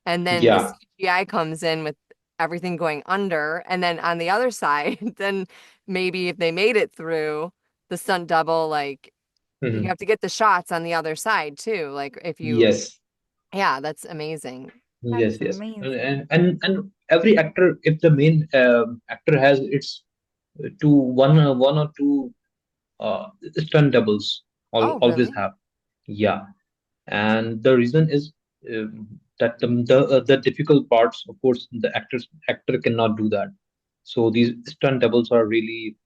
And then the yeah. CGI comes in with everything going under. And then on the other side, then maybe if they made it through the stunt double, like you Mhm. have to get the shots on the other side too. Like if you, Yes, yeah, that's amazing. That yes, is yes. And amazing. and and and every actor, if the main actor has its one or two stunt doubles, Oh, always really? have. Yeah, and the reason is that the difficult parts, of course, the actor cannot do that. So these stunt doubles are really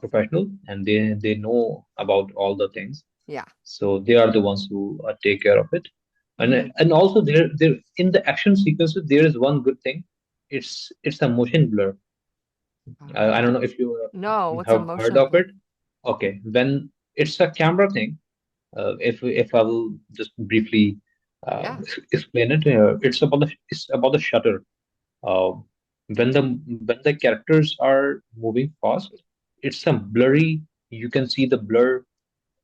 professional, and they know about all the things. Yeah. So they are the ones who take care of it. Hmm. And also there in the action sequences there is one good thing. It's a motion blur. I don't know Oh, if you no, what's a have heard motion of it. blur? Okay, when it's a camera thing, if I will just briefly Yeah. explain it, it's about the shutter. Uh, when the characters are moving fast, it's a blurry. You can see the blur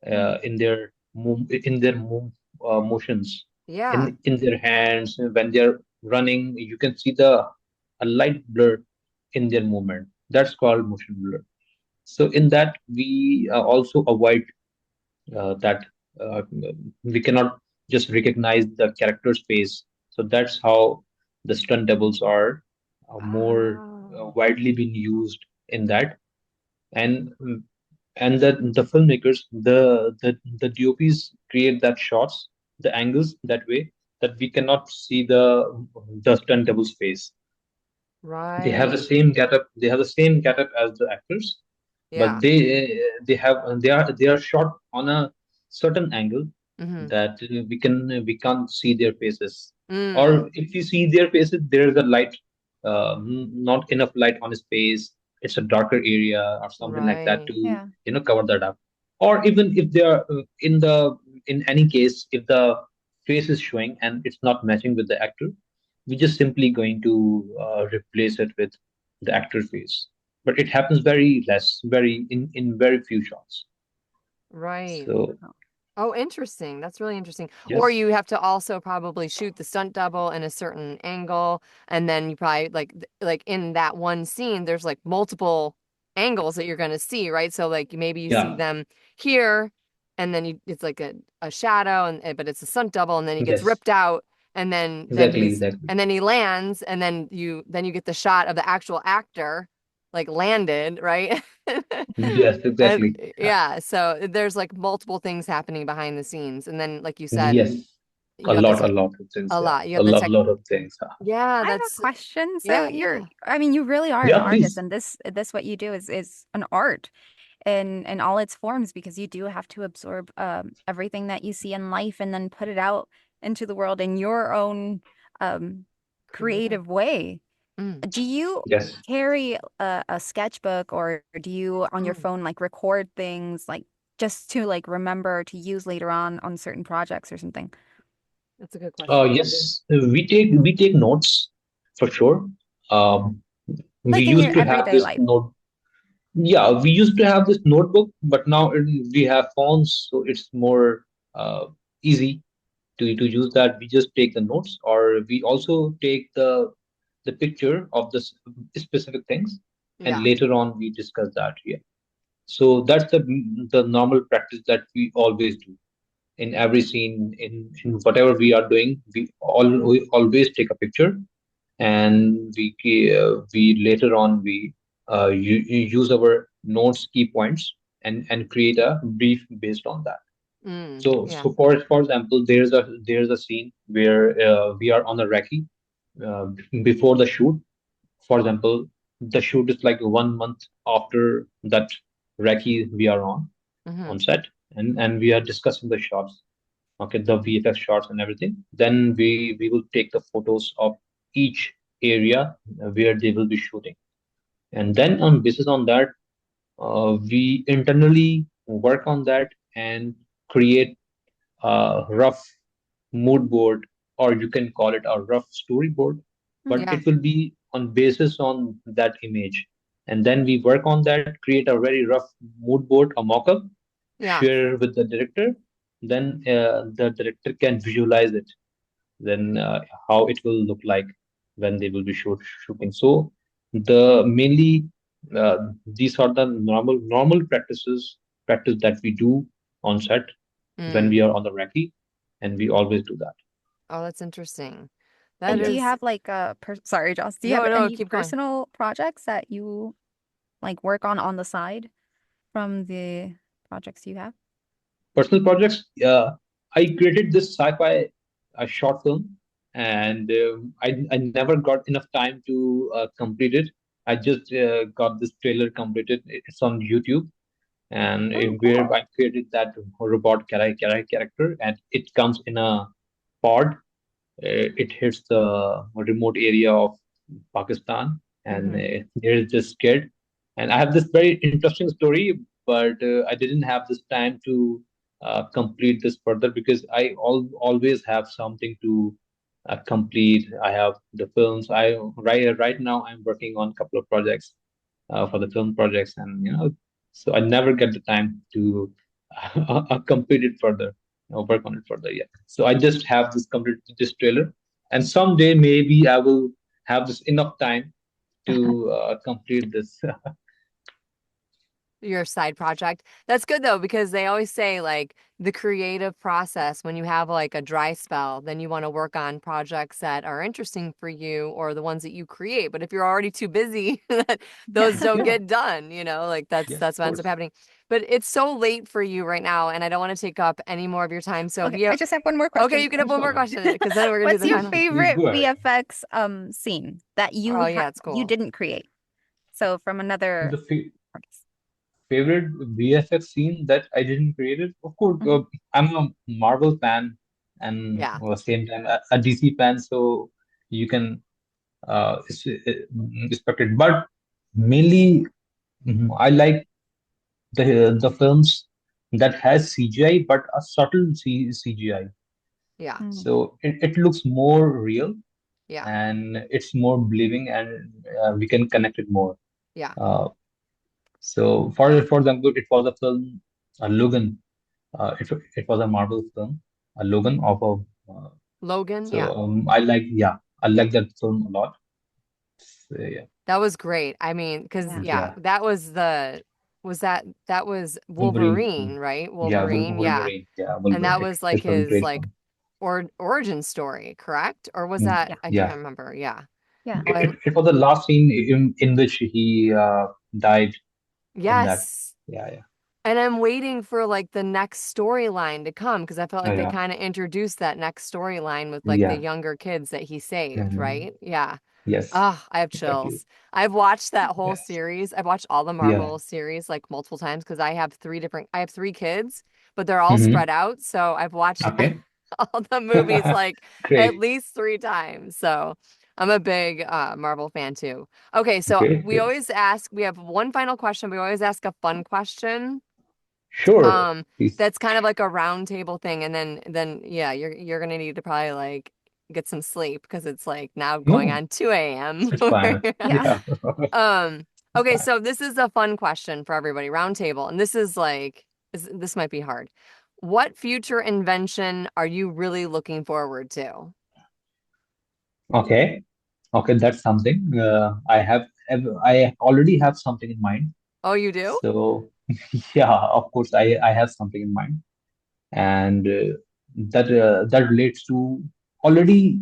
Mm. in their motions Yeah. in their hands when they're running. You can see the a light blur in their movement. That's called motion blur. So in that we also avoid that we cannot just recognize the character's face. So that's how the stunt doubles are more Oh, widely being used in that. And and the filmmakers, the DOPs create that shots, the angles that way that we cannot see the stunt double's face. They have the right. same getup. They have the same getup as the actors, but Yeah. they are shot on a certain angle Mm-hmm. that we can't see their faces. Mm, Or if you see their faces, there is a light, not enough light on his face. It's a darker area or something like that to right. Yeah. cover that up. Or even if they are in any case, if the face is showing and it's not matching with the actor, we're just simply going to replace it with the actor face. But it happens very less, very in very few shots. Right. So Oh, interesting. That's really interesting. Or yes, you have to also probably shoot the stunt double in a certain angle, and then you probably like in that one scene, there's like multiple angles that you're going to see, right? So like maybe you see yeah, them here, and then it's like a shadow, and but it's a stunt double, and then he gets yes, ripped out, and then exactly, he's exactly. and then he lands, and then you get the shot of the actual actor like landed, right? Yes, And exactly. yeah, so there's like multiple things happening behind the scenes. And then, like you said, Yes, you have this a lot of things. a Yeah, lot. You have the a tech. lot of things. Yeah, I have a that's question. So yeah, you're, yeah. I mean, you really are an Yeah, artist, please. and this what you do is an art in all its forms because you do have to absorb everything that you see in life and then put it out into the world in your own um Creative. creative way. Mm, Do you Yes. carry a sketchbook or do you on your mm, phone like record things like just to like remember to use later on certain projects or something? that's a good question. Yes, we take notes for sure. Um, we Like in your used to have everyday this life. note. Yeah, we used to have this notebook, but now we have phones, so it's more easy to use that. We just take the notes, or we also take the picture of the specific things, and Yeah. later on we discuss that. Yeah. So that's the normal practice that we always do in every scene, in whatever we are doing. We always take a picture, and we later on we use our notes key points and create a brief based on that. Mm, So yeah. for example, there's a scene where we are on a recce uh, before the shoot. For example, the shoot is like 1 month after that recce we are Mm-hmm. on set, and we are discussing the shots, okay, the VFX shots and everything. Then we will take the photos of each area where they will be shooting, and then on basis on that, we internally work on that and create a rough mood board, or you can call it a rough storyboard, but Hmm. Yeah. it will be on basis on that image. And then we work on that, create a very rough mood board, a mock-up, Yeah. share with the director. Then the director can visualize it. Then how it will look like when they will be shooting. So the mainly these are the normal practice that we do on set when we Mm. are on the recce, and we always do that. Oh, that's interesting. That And do Yeah. you is have like sorry, Joss, do you have no, no, any keep going. personal projects that you like work on the side from the projects you have? Personal projects. I created this sci-fi short film, and I never got enough time to complete it. I just got this trailer completed. It's on YouTube, and Oh, where cool. I created that robot character, and it comes in a pod. It hits the remote area of Pakistan, and Mm-hmm. there is this kid. And I have this very interesting story, but I didn't have this time to complete this further because I always have something to complete. I have the films. I right now I'm working on a couple of projects for the film projects, and so I never get the time to complete it further, work on it further. Yeah. So I just have this complete this trailer, and someday maybe I will have this enough time to complete this. Your side project. That's good though, because they always say like the creative process, when you have like a dry spell, then you want to work on projects that are interesting for you or the ones that you create. But if you're already too busy, those don't Yeah. get done, like that's Yeah, that's of what ends up course. happening. But it's so late for you right now, and I don't want to take up any more of your time. So Okay, we I have just have one more okay, question. you can have one more Sure. question because then we're gonna do What's the your final. Please favorite go ahead. VFX scene that Oh yeah, it's you cool. didn't create? So from another The artist. favorite VFX scene that I didn't create it. Of course, Mhm. I'm a Marvel fan and Yeah. at the same time a DC fan, so you can respect it. But mainly, I like the films that has CGI, but a subtle CGI. Yeah. Mm. So it looks more real Yeah. and it's more believing, and we can connect it more. Yeah. Uh, so for example, it was a film, Logan. It was a Marvel film, Logan of a. Logan. So Yeah. I Yeah. like that film a lot. So, yeah, That was great. I mean, because Yeah. yeah, yeah, that was Wolverine. Wolverine, right? Yeah, Wolverine, yeah. Wolverine. Yeah, And that Wolverine. was like It was a his great like film. origin story, correct? Or was Mm, that Yeah. I can't yeah, remember. Yeah. Yeah. Oh, it was the last scene in which he died in that. yes. Yeah, yeah, And I'm waiting for like the next storyline to come because I felt like they yeah, kind of introduced that next storyline with like the yeah. younger kids that he saved, Mhm. right? Yeah. Yes, Ah, I have exactly. chills. I've watched that whole Yes, series. I've watched all the yeah. Marvel series like multiple times because I have three kids, but they're all Hmm. spread out. So I've watched Okay. all the movies like at Great, least three times. So I'm a big Marvel fan too. Okay, so great, we great. always ask, we have one final question. We always ask a fun question. Sure. Um, Please. that's kind of like a round table thing, and then yeah, you're gonna need to probably like get some sleep because it's like now going No, on 2 a.m. it's fine. Yeah. Yeah, it's Okay, fine. so this is a fun question for everybody, round table, and this is like this might be hard. What future invention are you really looking forward to? Okay. Okay, that's something. I already have something in mind. Oh, you do? So, yeah, of course, I have something in mind, and that relates to already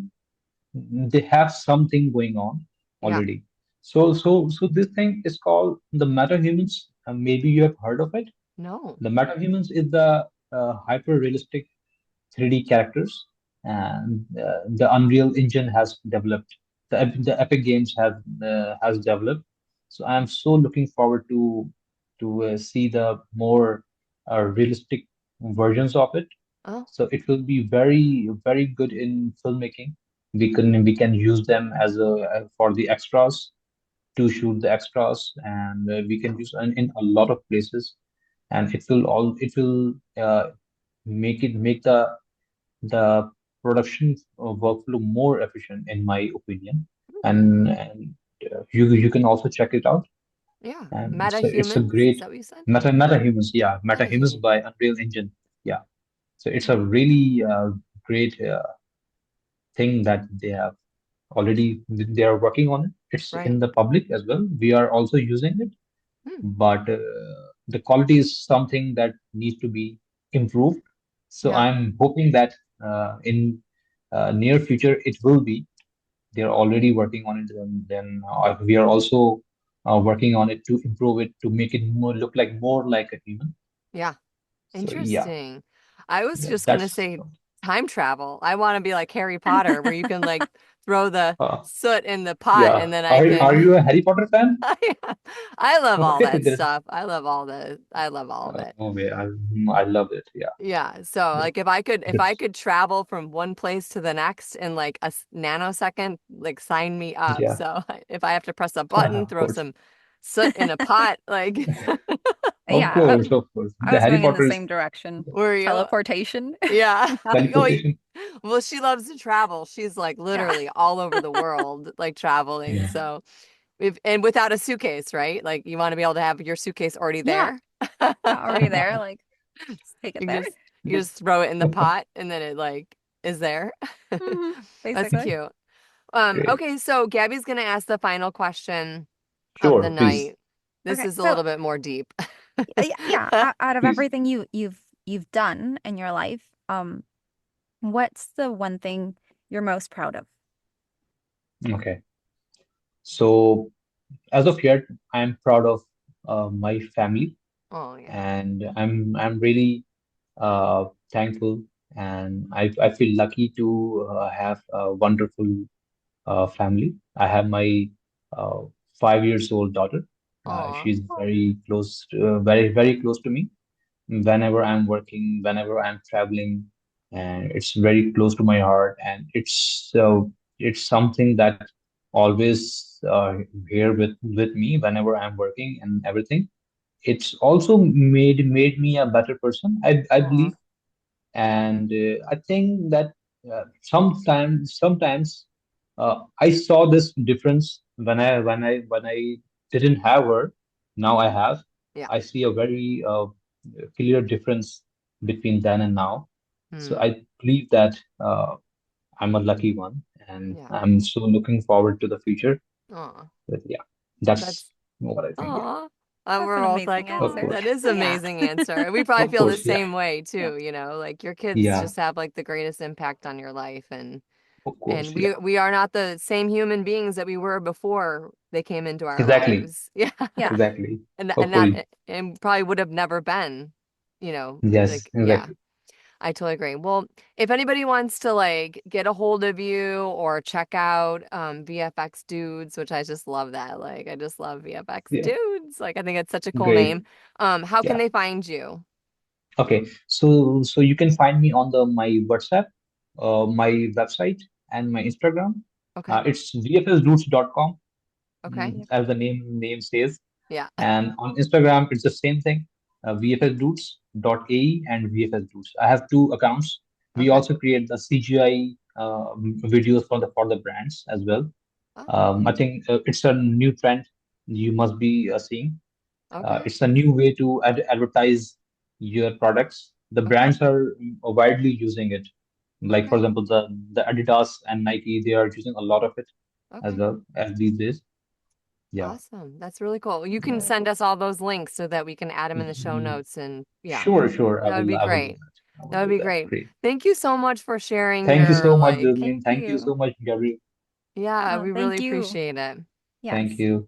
they have something going on Yeah. already. So this thing is called the metahumans. Maybe you have heard of it. No. The metahumans is the hyper realistic 3D characters, and the Unreal Engine has developed. The Epic Games has developed. So I am so looking forward to see the more realistic versions of it. Oh, So it will be very good in filmmaking. We can use them as a for the extras to shoot the extras, and we can use in a lot of places, and it will make the production workflow more efficient, in my opinion. And you can also check it out. yeah. And Meta so it's a humans, is great that what you said? metahumans, yeah, Meta metahumans human. by Unreal Engine, yeah. So it's a Oh, really great thing that they are working on it. It's right. in the public as well. We are also using it, Hmm. but the quality is something that needs to be improved. So Yeah. I'm hoping that in near future it will be. They're already working on it, and then we are also working on it to improve it to make it look like more like a human. Yeah. So yeah, Interesting. I was yeah, just gonna that's say time travel. I want to be like Harry Potter, where you can like throw the uh, soot in the pot yeah. and then I Are can you a Harry Potter fan? I love all Okay, that there's stuff. I love all of it. oh man, I love it. Yeah, Yeah. So yeah. like if I It's could travel from one place to the next in like a nanosecond, like sign me up. yeah, So if I have to press a button, of throw course. soot in a pot. Like, Yeah, Of course. I The was Harry going in the Potter is same direction. were you? Teleportation. Yeah. Oh, teleportation. well, she loves to travel. She's like Yeah. literally all over the world, like traveling. Yeah. So, if and without a suitcase, right? Like, you want to be able to have your suitcase already Yeah. there. Yeah, already there. Like, just take it You there. just you just throw it in the pot and then it like is there. That's Basically. cute. Great. Okay, so Gabby's gonna ask the final question of the Sure, please. night. This Okay, is a so little bit more deep. yeah, out of Please. everything you've done in your life, what's the one thing you're most proud of? Okay. So as of yet, I'm proud of my family, Oh yeah. and I'm really thankful, and I feel lucky to have a wonderful family. I have my 5 years old daughter. Aw. She's very close, very close to me. Whenever I'm working, whenever I'm traveling, and it's very close to my heart, and it's something that always here with me whenever I'm working and everything. It's also made me a better person, I Aw. believe, and I think that sometimes I saw this difference when I didn't have her. Now I have. Yeah. I see a very clear difference between then and now. So Hmm. I believe that I'm a lucky one, and Yeah. I'm so looking forward to the future. Aw. But yeah, that's That's what I think. Yeah, aw. That's We're an both amazing like, of oh, answer. that course, is Yeah. amazing answer. We probably of feel the course, yeah, same way Yeah. too, like your kids yeah, just have like the greatest impact on your life of and course, we yeah, we are not the same human beings that we were before they came into our exactly, lives. Yeah. Yeah. exactly. And Hopefully, that and probably would have never been, yes, like yeah. exactly. I totally agree. Well, if anybody wants to like get a hold of you or check out VFX Dudes, which I just love that. Like I just love VFX Yeah, Dudes. Like I think it's such a cool great. name. How can Yeah. they find you? Okay. So you can find me on the my WhatsApp, my website, and my Instagram. Okay. It's vfsdudes.com, Okay. Yep. as the name says. Yeah. And on Instagram, it's the same thing, vfsdudes.ae and vfsdudes. I have two accounts. We Okay. also create the CGI videos for the brands as well. Oh, I think it's a new trend you must be seeing. okay. It's a new way to advertise your products. The Okay. brands are widely using it. Like for Okay. example, the Adidas and Nike, they are using a lot of it as Okay. well as these days. Yeah. Awesome. That's really cool. You can Really send cool. us all those links so that we can add them in the show Mm, notes and yeah, Sure, sure. that would be I will do great. that. I will That would do be that. great. Great. Thank you so much for sharing Thank you your so much, like Jasmine. Thank Thank you you. so much, Gabriel. yeah, No, we really thank you. appreciate it. Thank Yes. you.